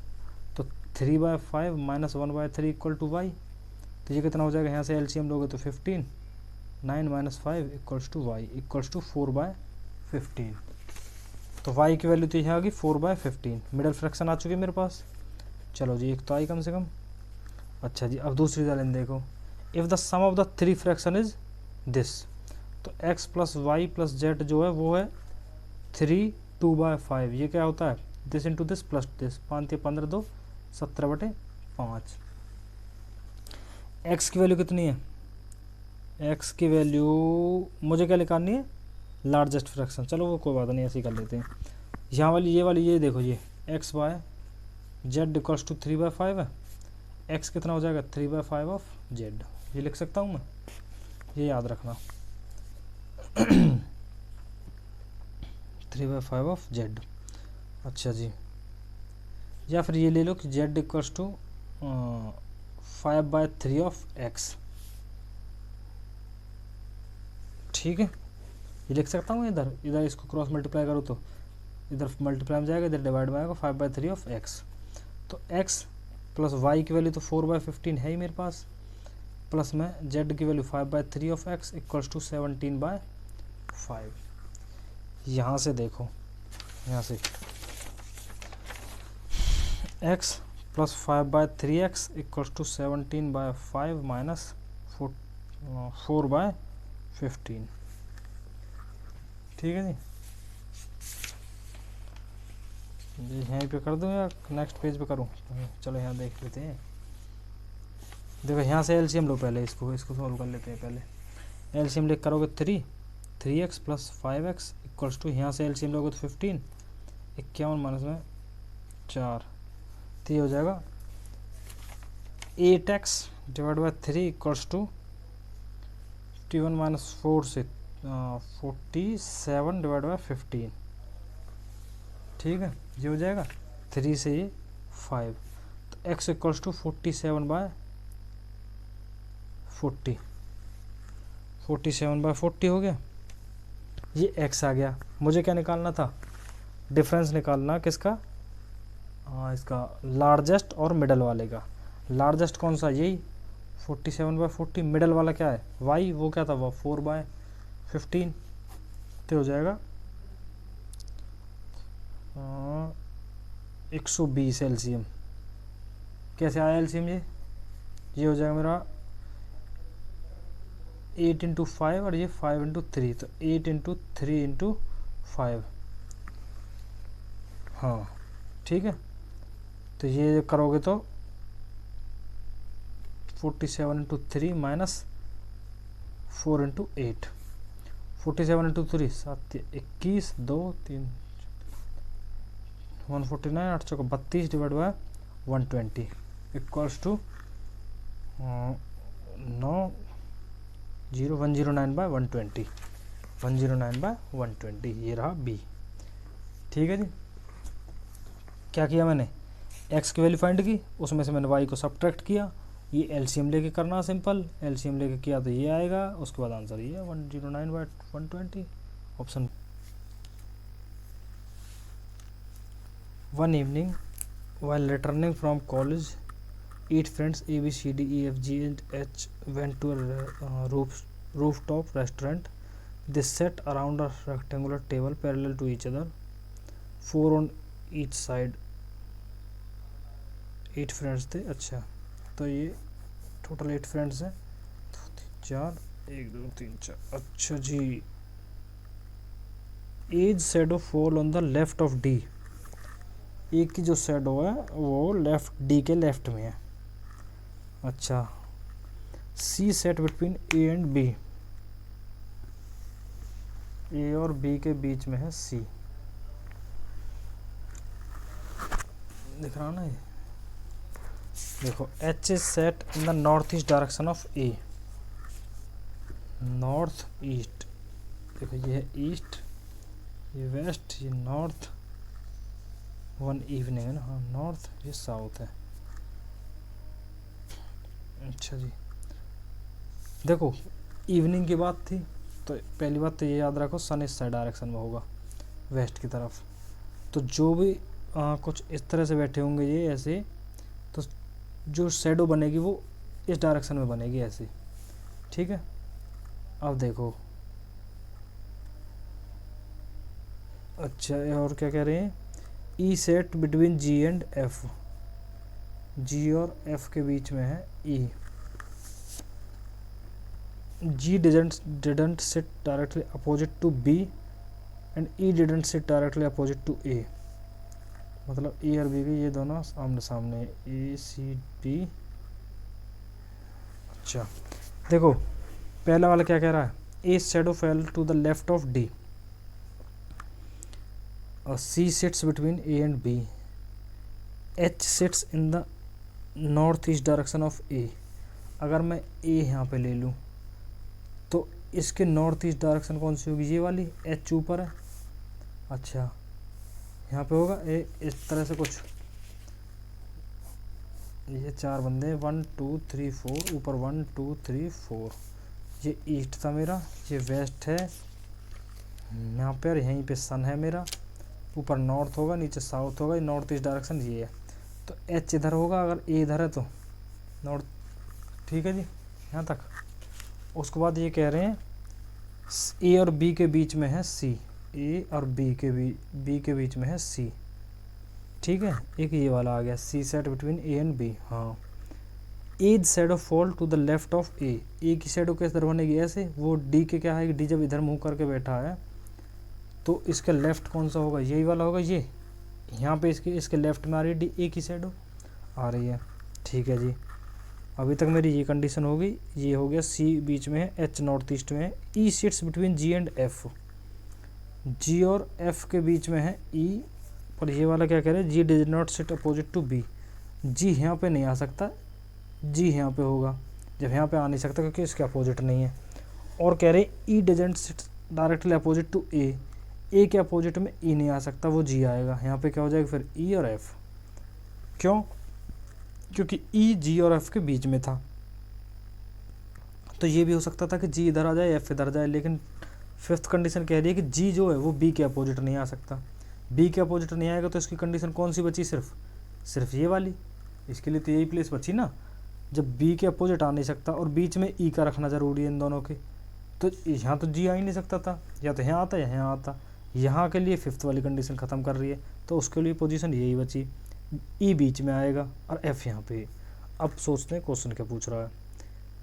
तो 3 by 5 माइनस 1 by 3 इक्वल टू y, तो ये कितना हो जाएगा, यहाँ से एलसीएम लोगे तो 15, 9 minus 5 equals to y equals to 4 by 15, तो y की वैल्यू तो यहाँ आ गई 4 बाय 15, मिडल फ्रैक्शन आ चुकी है मेरे पास। चलो जी, एक तो आई कम से कम। अच्छा जी, अब दूसरी लाइन देखो, if the sum of the 3 fraction is this, तो x plus y plus z जो है वो है 3 2 बाय 5, ये क्या होता है this into this plus this, 5 15 2 17/5। x की वैल्यू कितनी है, x की वैल्यू मुझे क्या निकालनी है, लार्जेस्ट फ्रैक्शन, चलो वो कोई बात नहीं ऐसे ही कर लेते हैं। यहाँ वाली ये देखो, ये x by z equals to 3 by 5 है, x कितना हो जाएगा 3 बाय 5 ऑफ जेड, ये लिख सकता हूँ मैं, ये याद रखना 3 बाय 5 ऑफ जेड। अच्छा जी, या फिर ये ले लो कि z equals to 5 by 3 of x, ठीक है, ये लिख सकता हूँ। इधर इसको क्रॉस मल्टीप्लाई करो तो इधर मल्टीप्लाई में जाएगा, इधर डिवाइड में आएगा 5 बाय 3 ऑफ एक्स, तो x प्लस वाई की वैल्यू तो 4 बाय 15 है ही मेरे पास, प्लस में z की value 5 by 3 of x equals to 17 by 5। यहाँ से देखो, यहाँ से x plus 5 by 3x equals to 17 by 5 minus 4 by 15, ठीक है जी। यहीं पे कर दूँ या नेक्स्ट पेज पे करूँ, चलो यहाँ देख लेते हैं। देखो यहाँ से एलसीएम लो, पहले इसको सॉल्व कर लेते हैं। पहले एलसीएम लिख करोगे 3x plus 5x equals to, यहाँ से एलसीएम लोगे तो 15, 51 माइनस में 4, तो ये हो जाएगा 8x divide by 3 equals to 51 minus 4 से 47 डिवाइड बाई 15, ठीक है, ये हो जाएगा 3 से ये 5, तो x equals to 47 by 40, 47 by 40 हो गया, ये x आ गया। मुझे क्या निकालना था, डिफरेंस निकालना किसका, इसका लार्जेस्ट और मिडल वाले का। लार्जेस्ट कौन सा, यही 47 बाय 40, मिडल वाला क्या है y, वो क्या था, वो 4 बाय 15, तो हो जाएगा 120 एलसीएम। कैसे आया एलसीएम, ये हो जाएगा मेरा 8 इंटू 5 और ये 5 इंटू 3, तो 8 इंटू 3 इंटू 5, हाँ ठीक है। तो ये करोगे तो 47 इंटू 3 माइनस 4 इंटू 8, 47 इंटू 3 7 21 2 3 149 8 चौका 32 divide by 120 equals to 109 by 120, 109 by 120, ये रहा बी। ठीक है जी। क्या किया मैंने, एक्स की वैल्यू फाइंड की, उसमें से मैंने वाई को सब्ट्रैक्ट किया, ये एलसीएम लेके करना सिंपल, एलसीएम लेके किया तो ये आएगा, उसके बाद आंसर ये 109/120 option. One evening while returning from college, 8 friends A, B, C, D, E, F, G, and H went to a rooftop restaurant. They sat around a rectangular table parallel to each other, 4 on each side. 8 friends थे। अच्छा, तो ये total 8 friends हैं, 4 1 2 3 4। अच्छा जी, A's shadow fall on the left of D. A की जो shadow है वो लेफ्ट डी के लेफ्ट में है। अच्छा, C sat between A and B, A और बी के बीच में है सी। दिख रहा ना ये, देखो H is set in the north east direction of A, north east. देखो ये है ईस्ट, ये वेस्ट, ये नॉर्थ, वन इवनिंग है ना, हाँ नॉर्थ, ये साउथ है। अच्छा जी, देखो इवनिंग की बात थी तो पहली बात तो ये याद रखो सन इस साइड डायरेक्शन में होगा, वेस्ट की तरफ। तो जो भी कुछ इस तरह से बैठे होंगे ये ऐसे, तो जो शेडो बनेगी वो इस डायरेक्शन में बनेगी ऐसे, ठीक है। अब देखो, अच्छा और क्या कह रहे हैं, E sat between G and F, G और एफ के बीच में है ई। जी didn't sit directly opposite to B and E didn't sit directly opposite to A, मतलब ए और बी के ये दोनों आमने सामने, ए सी बी। अच्छा देखो, पहला वाला क्या कह रहा है, A shadow fell to the left of D, और C sits between A and B, H sits in the north east direction of A. अगर मैं ए यहाँ पे ले लूँ तो इसके नॉर्थ ईस्ट डायरेक्शन कौन सी होगी, ये वाली, एच ऊपर है। अच्छा, यहाँ पे होगा ए इस तरह से कुछ, ये 4 बंदे 1 2 3 4, ऊपर 1 2 3 4, ये ईस्ट था मेरा, ये वेस्ट है यहाँ पर, यहीं पे सन है मेरा, ऊपर नॉर्थ होगा, नीचे साउथ होगा, नॉर्थ ईस्ट डायरेक्शन ये है। तो एच इधर होगा, अगर ए इधर है तो नॉर्थ, ठीक है जी यहाँ तक। उसके बाद ये कह रहे हैं ए और बी के बीच में है सी, ए और बी के बीच में है सी, ठीक है। एक ये वाला आ गया, C sat between A and B. हाँ, A's shadow fall to the left of A, A की शेडो कैसे इधर बनेगी ऐसे, वो डी के क्या है, डी जब इधर मुंह करके बैठा है तो इसका लेफ्ट कौन सा होगा, यही वाला होगा, ये यहाँ पे इसके लेफ्ट में आ रही है डी, ए की शेडो आ रही है, ठीक है जी। अभी तक मेरी ये कंडीशन हो गई, ये हो गया सी बीच में है, एच नॉर्थ ईस्ट में है, E sits between G and F, G और एफ के बीच में है ई। पर ये वाला क्या कह रहे हैं, G did not sit opposite to B, G यहाँ पे नहीं आ सकता, जी यहाँ पे होगा, जब यहाँ पे आ नहीं सकता क्योंकि इसके अपोजिट नहीं है। और कह रहे E didn't sit directly opposite to A, A के अपोजिट में ई नहीं आ सकता, वो जी आएगा। यहाँ पे क्या हो जाएगा फिर ई और एफ, क्यों, क्योंकि ई जी और एफ के बीच में था। तो ये भी हो सकता था कि जी इधर आ जाए एफ इधर जाए, लेकिन फिफ्थ कंडीशन कह रही है कि जी जो है वो बी के अपोजिट नहीं आ सकता, बी के अपोजिट नहीं आएगा तो इसकी कंडीशन कौन सी बची, सिर्फ ये वाली। इसके लिए तो यही प्लेस बची ना, जब बी के अपोजिट आ नहीं सकता और बीच में ई का रखना ज़रूरी है इन दोनों के, तो यहाँ तो जी आ ही नहीं सकता था, या तो यहाँ आता या यहाँ आता। यहाँ के लिए फिफ्थ वाली कंडीशन ख़त्म कर रही है, तो उसके लिए पोजीशन यही बची, ई बीच में आएगा और एफ यहाँ पे। अब सोचते हैं क्वेश्चन क्या पूछ रहा है,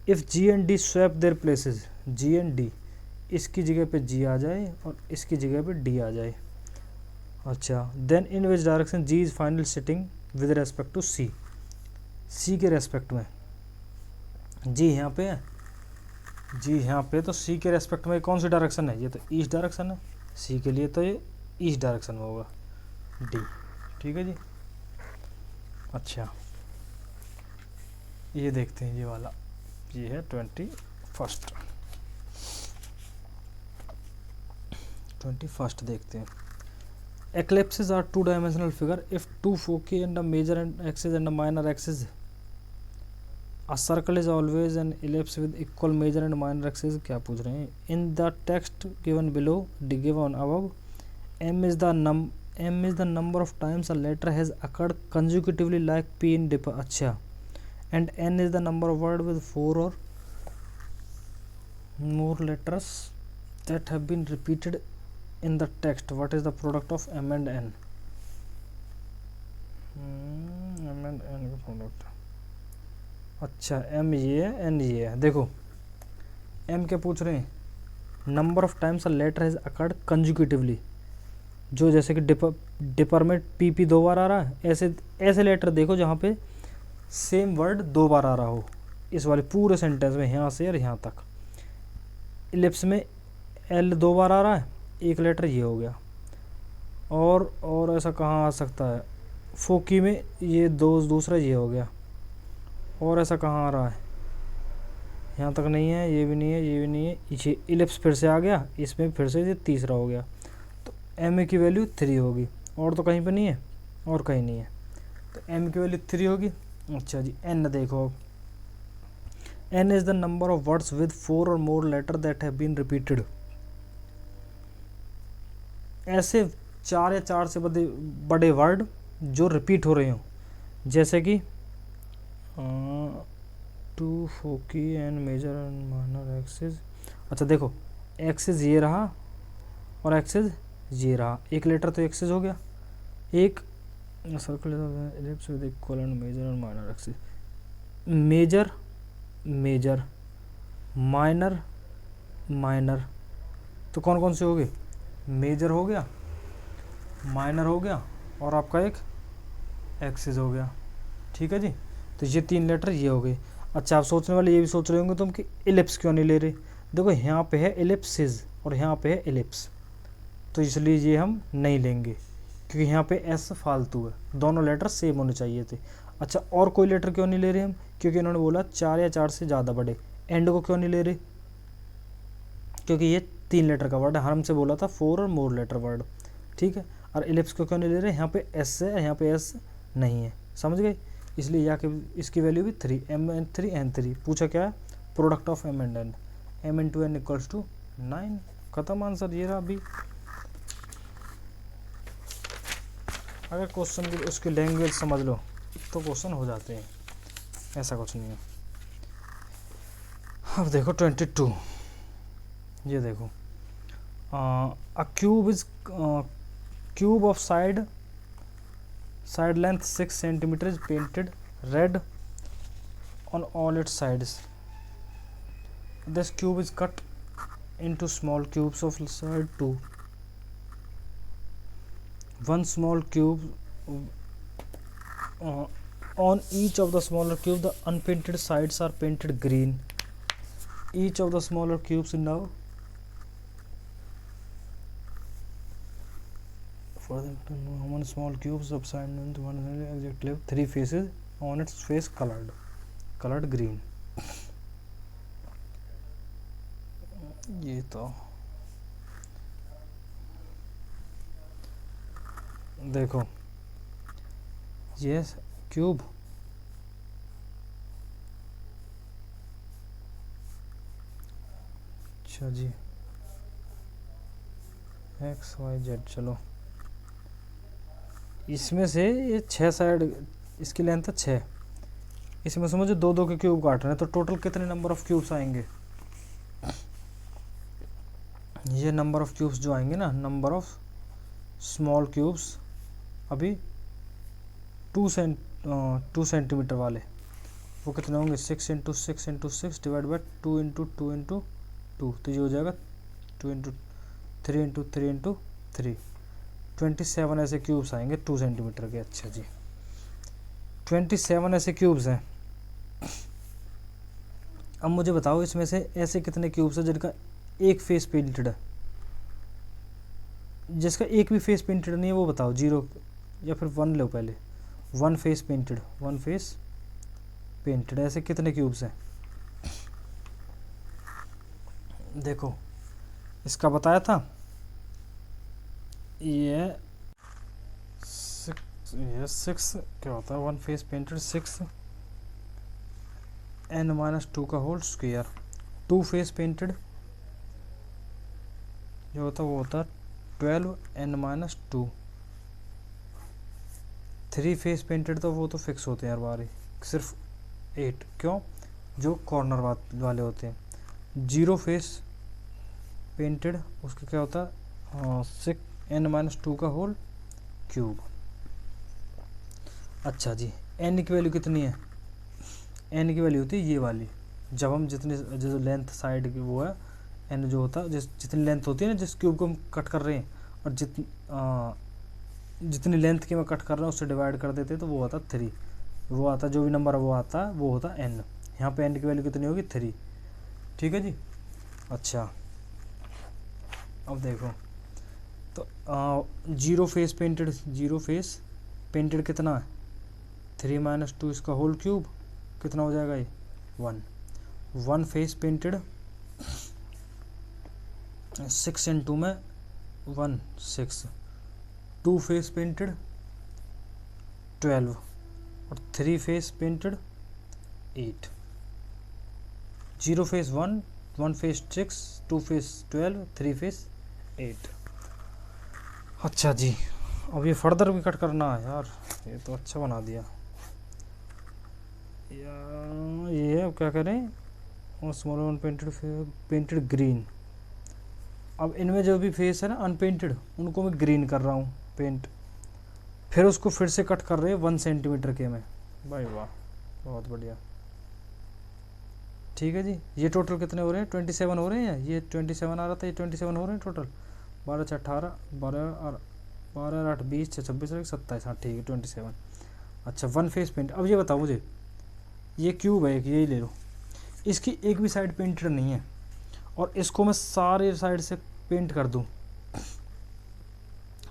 if g and d swap their places, g and d, इसकी जगह पे जी आ जाए और इसकी जगह पे डी आ जाए। अच्छा, then in which direction G is final sitting with respect to C, C के रेस्पेक्ट में, जी यहाँ पे है, जी यहाँ पे, तो सी के रेस्पेक्ट में कौन सी डायरेक्शन है, ये तो ईस्ट डायरेक्शन है, सी के लिए तो ये ईस्ट डायरेक्शन में होगा, डी, ठीक है जी। अच्छा, ये देखते हैं, ये वाला, ये है 21st देखते हैं। eclipses are two dimensional figure if two foci and a major axis and a minor axis. A circle is always an ellipse with equal major and minor axis. क्या पूछ रहे हैं? In the text given below, given above, m is the number of times a letter has occurred consecutively like p in dip. अच्छा, and n is the number of word with 4 or more letters that have been repeated in the text. What is the product of m and n? m and n का product. अच्छा, m ये है, n ये है. देखो m क्या पूछ रहे हैं? Number of times a letter has occurred conjunctively. जो जैसे कि डिपर में पी दो बार आ रहा है, ऐसे ऐसे लेटर देखो जहाँ पे सेम वर्ड दो बार आ रहा हो इस वाले पूरे सेंटेंस में, यहाँ से और यहाँ तक. इलिप्स में एल दो बार आ रहा है, एक लेटर ये हो गया. और ऐसा कहाँ आ सकता है? फोकी में ये दूसरा ये हो गया. और ऐसा कहाँ आ रहा है? यहाँ तक नहीं है, ये भी नहीं है, ये भी नहीं है. ये इलिप्स फिर से आ गया, इसमें फिर से ये तीसरा हो गया. तो एम ए की वैल्यू 3 होगी. और तो कहीं पे नहीं है, और कहीं नहीं है, तो एम की वैल्यू 3 होगी. अच्छा जी, एन देखो. N is the number of words with 4 और more letter that have been repeated. ऐसे 4 या 4 से बड़े वर्ड जो रिपीट हो रहे हो, जैसे कि two foci and major and minor axis. अच्छा देखो, एक्सिस ये रहा और एक्सिस ये रहा. एक लेटर तो एक्सिस हो गया, एक circle ellipse with equal and major and minor axis. Major major, minor minor, तो कौन कौन से हो गए? मेजर हो गया, माइनर हो गया, और आपका एक एक्सिस हो गया. ठीक है जी. तो ये 3 लेटर ये हो गए. अच्छा, आप सोचने वाले ये भी सोच रहे होंगे तुम कि इलिप्स क्यों नहीं ले रहे. देखो यहाँ पे है इलिप्सिस और यहाँ पे है इलिप्स, तो इसलिए ये हम नहीं लेंगे क्योंकि यहाँ पे एस फालतू है. दोनों लेटर सेम होने चाहिए थे. अच्छा, और कोई लेटर क्यों नहीं ले रहे हम? क्योंकि इन्होंने बोला 4 या 4 से ज़्यादा बड़े. एंड को क्यों नहीं ले रहे? क्योंकि ये 3 लेटर का वर्ड है. हमसे बोला था 4 और मोर लेटर वर्ड. ठीक है. और इलिप्स को क्यों नहीं ले रहे? यहाँ पे एस है, यहाँ पे एस नहीं है. समझ गए? इसलिए यहाँ के इसकी वैल्यू भी 3, m एंड 3 एंड 3. पूछा क्या है? Product of m and n. m into n equals to 9. खत्म आंसर ये रहा. अभी अगर क्वेश्चन की उसकी लैंग्वेज समझ लो तो क्वेश्चन हो जाते हैं, ऐसा कुछ नहीं है. अब देखो 22. ये देखो, अ cube is cube of side length 6 centimeter is painted red on all its sides. This cube is cut into small cubes of side 2. One small cube on each of the smaller cube the unpainted sides are painted green. Each of the smaller cubes now for one small cube subside into one exactly 3 faces on its face colored green. ये तो देखो, ये cube अच्छा जी, x Y Z. चलो, इसमें से ये 6 side, इसकी लेंथ है 6. इसमें से मुझे 2-2 के क्यूब काट रहे हैं, तो टोटल कितने नंबर ऑफ क्यूब्स आएंगे? ये नंबर ऑफ क्यूब्स जो आएंगे ना, नंबर ऑफ स्मॉल क्यूब्स अभी 2 सेंटीमीटर वाले, वो कितने होंगे? 6 into 6 into 6 divide by 2 into 2 into 2, तो ये हो जाएगा 2 इंटू 3 इंटू 3 इंटू 3. 27 ऐसे क्यूब्स आएंगे 2 सेंटीमीटर के. अच्छा जी, 27 ऐसे क्यूब्स हैं. अब मुझे बताओ, इसमें से ऐसे कितने क्यूब्स हैं जिनका एक फेस पेंटेड है? जिसका एक भी फेस पेंटेड नहीं है वो बताओ. 0 या फिर 1 लो पहले. 1 फेस पेंटेड ऐसे कितने क्यूब्स हैं? देखो, इसका बताया था, ये ये 6 क्या होता है, वन फेस पेंटेड 6 n-2 का whole square. Two face painted जो होता है वो होता है 12 n-2। थ्री फेस पेंटेड तो वो तो फिक्स होते हैं यार बारी, सिर्फ 8। क्यों? जो कॉर्नर वाले होते हैं। जीरो फेस पेंटेड उसका क्या होता है 6 n-2 का होल क्यूब। अच्छा जी, n की वैल्यू कितनी है? n की वैल्यू होती है ये वाली, जब हम जितने जो लेंथ साइड की वो है n जो होता है, जितनी लेंथ होती है ना जिस क्यूब को हम कट कर रहे हैं, और जितनी लेंथ की मैं कट कर रहा हूँ उससे डिवाइड कर देते हैं तो वो आता 3। वो आता जो भी नंबर वो आता है वो होता n। यहाँ पे n की वैल्यू कितनी होगी 3। ठीक है जी। अच्छा अब देखो तो जीरो फेस पेंटेड कितना है 3-2 इसका होल क्यूब कितना हो जाएगा ये 1। वन फेस पेंटेड 6 × 2 में 1 6। टू फेस पेंटेड 12 और three face painted 8। Zero face 1, one face 6, two face 12, three face 8। अच्छा जी, अब ये फर्दर भी कट करना है यार, ये तो अच्छा बना दिया यार। ये अब क्या करें, और स्मॉल वन पेंटेड ग्रीन। अब इनमें जो भी फेस है ना अनपेंटेड उनको मैं ग्रीन कर रहा हूँ पेंट, फिर उसको फिर से कट कर रहे हैं 1 सेंटीमीटर के में। भाई वाह, बहुत बढ़िया। ठीक है जी, ये टोटल कितने हो रहे हैं 27 हो रहे हैं। ये 27 आ रहा था, ये 27 हो रहे हैं टोटल। 12 × 18, 12 8 20 6 26 27। हाँ ठीक है 27। अच्छा वन फेस पेंट। अब ये बताओ मुझे, ये क्यूब है एक, यही ले लो, इसकी एक भी साइड पेंटेड नहीं है और इसको मैं सारे साइड से पेंट कर दूं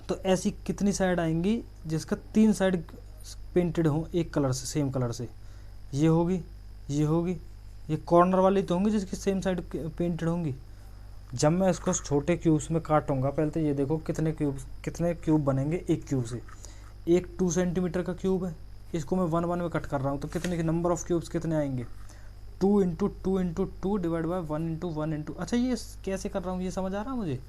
तो ऐसी कितनी साइड आएंगी जिसका 3 साइड पेंटेड हो एक कलर से, सेम कलर से? ये होगी, ये होगी, ये कॉर्नर वाली तो होंगी जिसकी सेम साइड पेंटेड होंगी। जब मैं इसको छोटे क्यूब्स में काटूंगा, पहले तो ये देखो कितने क्यूब बनेंगे एक क्यूब से। एक 2 सेंटीमीटर का क्यूब है, इसको मैं 1 1 में कट कर रहा हूँ तो कितने के नंबर ऑफ क्यूब्स कितने आएंगे 2 × 2 × 2 डिवाइड बाय 1 × 1 × अच्छा ये कैसे कर रहा हूँ ये समझ आ रहा है मुझे?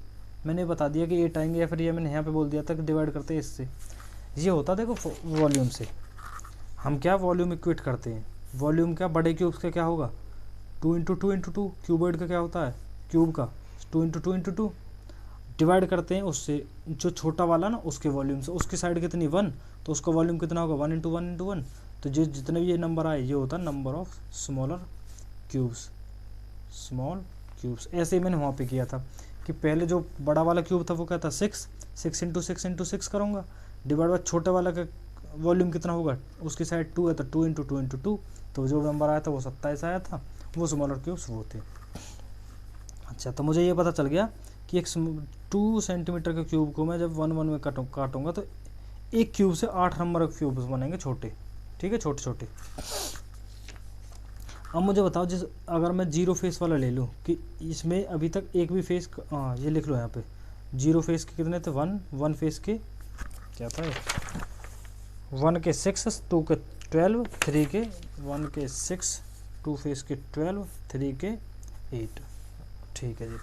मैंने बता दिया कि 8 आएंगे, या फिर ये मैंने यहाँ पे बोल दिया था कि डिवाइड करते हैं इससे। ये होता देखो वॉल्यूम से हम क्या वॉल्यूम इक्वेट करते हैं। वॉल्यूम क्या बड़े क्यूब्स का क्या होगा 2 × 2 × 2। क्यूबॉइड का क्या होता है क्यूब का 2 × 2 × 2। डिवाइड करते हैं उससे जो छोटा वाला ना उसके वॉल्यूम से, उसकी साइड कितनी 1 तो उसका वॉल्यूम कितना होगा 1 × 1 × 1। तो जो जितने भी ये नंबर आए ये होता है number of smaller cubes, small cubes. ऐसे ही मैंने वहाँ पे किया था कि पहले जो बड़ा वाला क्यूब था वो क्या था 6 × 6 × 6 करूँगा, डिवाइड बाय छोटे वाला का वॉल्यूम कितना होगा, उसकी साइड 2 है तो 2 × 2 × 2। तो जो नंबर आया था वो 27 आया था, वो स्मॉलर क्यूब्स वो थे। अच्छा तो मुझे ये पता चल गया कि एक 2 सेंटीमीटर के क्यूब को मैं जब 1 1 में काटूंगा तो एक क्यूब से 8 नंबर के क्यूब्स बनेंगे छोटे। ठीक है, छोटे छोटे। अब मुझे बताओ जिस अगर मैं जीरो फेस वाला ले लूँ कि इसमें अभी तक एक भी फेस, हाँ ये लिख लो यहाँ पे, जीरो फेस के कितने थे 1, वन फेस के क्या था 1 के 6, 2 के 12, 3 के 1 के 6, 2 फेस के 12, 3 के 8। ठीक है जी।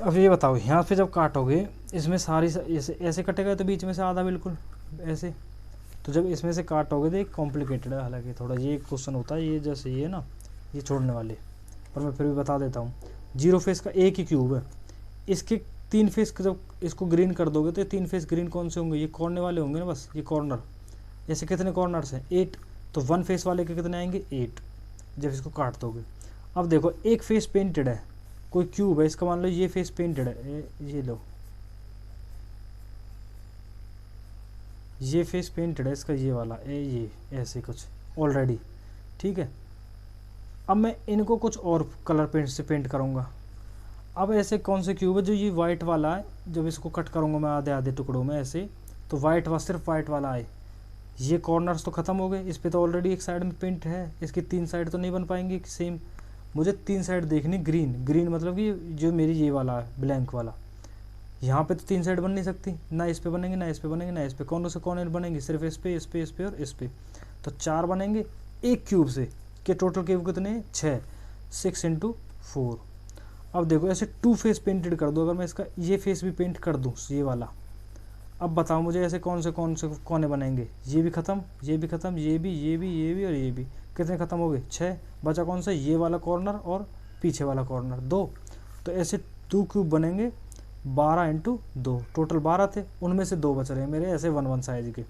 अब ये बताओ यहाँ पे जब काटोगे इसमें सारी ऐसे कटेगा तो बीच में से आधा बिल्कुल ऐसे, तो जब इसमें से काटोगे तो एक कॉम्प्लिकेटेड है, हालांकि थोड़ा ये क्वेश्चन होता है ये जैसे ये ना ये छोड़ने वाले, पर मैं फिर भी बता देता हूँ। जीरो फेस का एक ही क्यूब है, इसके 3 फेस जब इसको ग्रीन कर दोगे तो 3 फेस ग्रीन कौन से होंगे, ये कॉर्नर वाले होंगे ना, बस ये कॉर्नर। ऐसे कितने कॉर्नर्स हैं 8, तो 1 फेस वाले के कितने आएंगे 8 जब इसको काट दोगे। अब देखो एक फेस पेंटेड है, कोई क्यूब है इसका, मान लो ये फेस पेंटेड है, ये लो ये फेस पेंटेड है इसका, ये वाला ये ऐसे कुछ ऑलरेडी। ठीक है, अब मैं इनको कुछ और कलर पेंट से पेंट करूँगा। अब ऐसे कौन से क्यूब है जो ये वाइट वाला है, जब इसको कट करूँगा मैं आधे आधे टुकड़ों में ऐसे, तो वाइट सिर्फ वाइट वाला आए। ये कॉर्नर्स तो ख़त्म हो गए, इस पर तो ऑलरेडी एक साइड में पेंट है, इसकी 3 साइड तो नहीं बन पाएंगी सेम। मुझे 3 साइड देखनी ग्रीन, ग्रीन मतलब कि जो मेरी ये वाला है ब्लैंक वाला, यहाँ पे तो 3 साइड बन नहीं सकती, ना इस पे बनेंगे, ना इस पे बनेंगे, ना इस पे। कौन से कौन बनेंगे? सिर्फ इस पे, इस पे, इस पे और इस पे। तो 4 बनेंगे एक क्यूब से, कि टोटल क्यूब कितने? 6। 6 × 4। अब देखो ऐसे 2 फेस पेंटेड कर दो, अगर मैं इसका ये फेस भी पेंट कर दूँ, ये वाला। अब बताओ मुझे ऐसे कौन से कोने बनेंगे? ये भी ख़त्म, ये भी ख़त्म, ये भी, ये भी, ये भी और ये भी। कितने ख़त्म हो गए? 6। बचा कौन सा? ये वाला कॉर्नर और पीछे वाला कॉर्नर, 2। तो ऐसे 2 क्यूब बनेंगे 12 × 2। टोटल 12 थे, उनमें से 2 बच रहे हैं मेरे ऐसे 1-1 साइज के।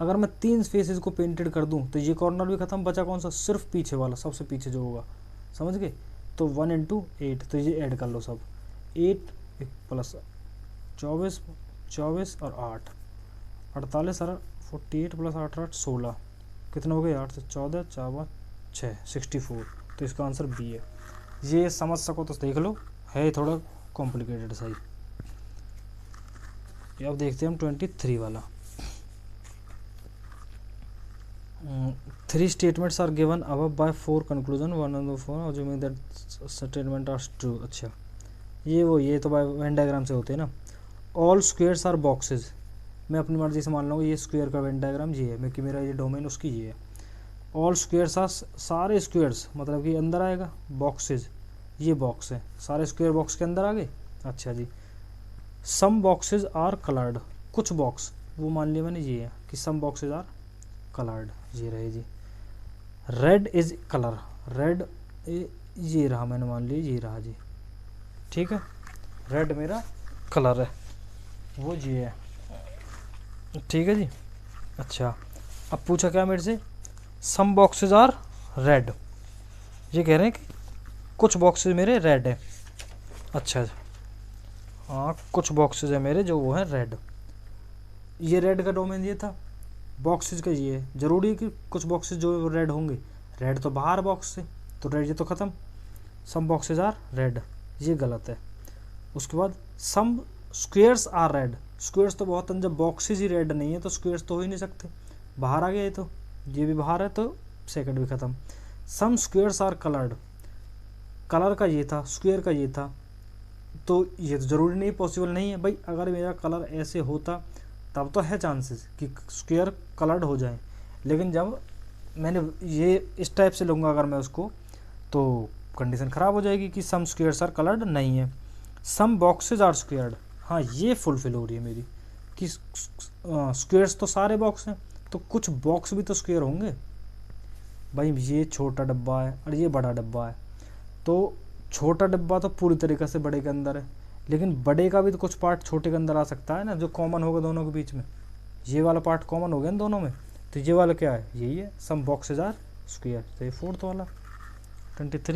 अगर मैं 3 फेसेस को पेंटेड कर दूं तो ये कॉर्नर भी खत्म, बचा कौन सा? सिर्फ पीछे वाला, सबसे पीछे जो होगा, समझ गए? तो 1 × 8, तो ये ऐड कर लो सब। 8 + 24, 24 और 8, 48 और 48 + 8, 8 16। कितना हो गया? 8 से 14, 4 6, 64। तो इसका आंसर बी है। ये समझ सको तो देख लो, है थोड़ा कॉम्प्लिकेटेड सही। अब देखते हैं हम 23 वाला। 3 statements are given above by 4 conclusion, 1 of the 4 assuming that statement are true। अच्छा, ये तो बाय वेन डायग्राम से होते हैं ना। ऑल स्क्वेयर्स आर बॉक्सेज, मैं अपनी मर्जी से मान लूँगा ये स्क्वेयर का वेन डायग्राम ये है, मैं कि मेरा ये डोमेन उसकी ये है। ऑल स्क्वेयर्स आर, सारे स्क्वेयर्स मतलब कि अंदर आएगा, बॉक्सेज ये बॉक्स है, सारे स्क्वेयर बॉक्स के अंदर आ गए। अच्छा जी। सम बॉक्सेज आर कलर्ड, कुछ बॉक्स, वो मान लिया मैंने ये है कि सम बॉक्सेज आर कलर्ड, ये रहे जी। रेड इज कलर, रेड ये रहा, मैंने मान लिया ये रहा जी, ठीक है। रेड मेरा कलर है, वो जी है, ठीक है जी। अच्छा, अब पूछा क्या मेरे से? सम बॉक्सेज आर रेड, ये कह रहे हैं कि कुछ बॉक्सेज मेरे रेड है। अच्छा, हाँ कुछ बॉक्सेज है मेरे जो वो है रेड। ये रेड का डोमेन ये था, बॉक्सेज का ये है। जरूरी है कि कुछ बॉक्सेज जो रेड होंगे, रेड तो बाहर बॉक्स से, तो रेड ये तो ख़त्म। सम बॉक्सेज आर रेड, ये गलत है। उसके बाद सम स्क्वेयर्स आर रेड, स्क्वेयर्स तो बहुत, जब बॉक्सेज ही रेड नहीं है तो स्क्वेयर्स तो हो ही नहीं सकते, बाहर आ गया तो ये भी बाहर है, तो सेकंड भी ख़त्म। सम स्क्वेयर्स आर कलर्ड, कलर का ये था, स्क्वेयर का ये था, तो ये तो ज़रूरी नहीं, पॉसिबल नहीं है भाई। अगर मेरा कलर ऐसे होता तब तो है चांसेस कि स्क्वेयर कलर्ड हो जाए, लेकिन जब मैंने ये इस टाइप से लूँगा अगर मैं उसको, तो कंडीशन ख़राब हो जाएगी कि सम स्क्वेयर्स आर कलर्ड नहीं है। सम बॉक्सेज आर स्क्वेयर्ड, हाँ ये फुलफिल हो रही है मेरी कि स्क्वेयर्स तो सारे बॉक्स हैं, तो कुछ बॉक्स भी तो स्क्वेयर होंगे भाई। ये छोटा डब्बा है और ये बड़ा डब्बा है, तो छोटा डब्बा तो पूरी तरीक़े से बड़े के अंदर है, लेकिन बड़े का भी तो कुछ पार्ट छोटे के अंदर आ सकता है ना, जो कॉमन होगा दोनों के बीच में। ये वाला पार्ट कॉमन हो गया ना दोनों में, तो ये वाला क्या है? यही है, सम बॉक्सेज आर स्क्वेयर। तो ये 4th वाला 23।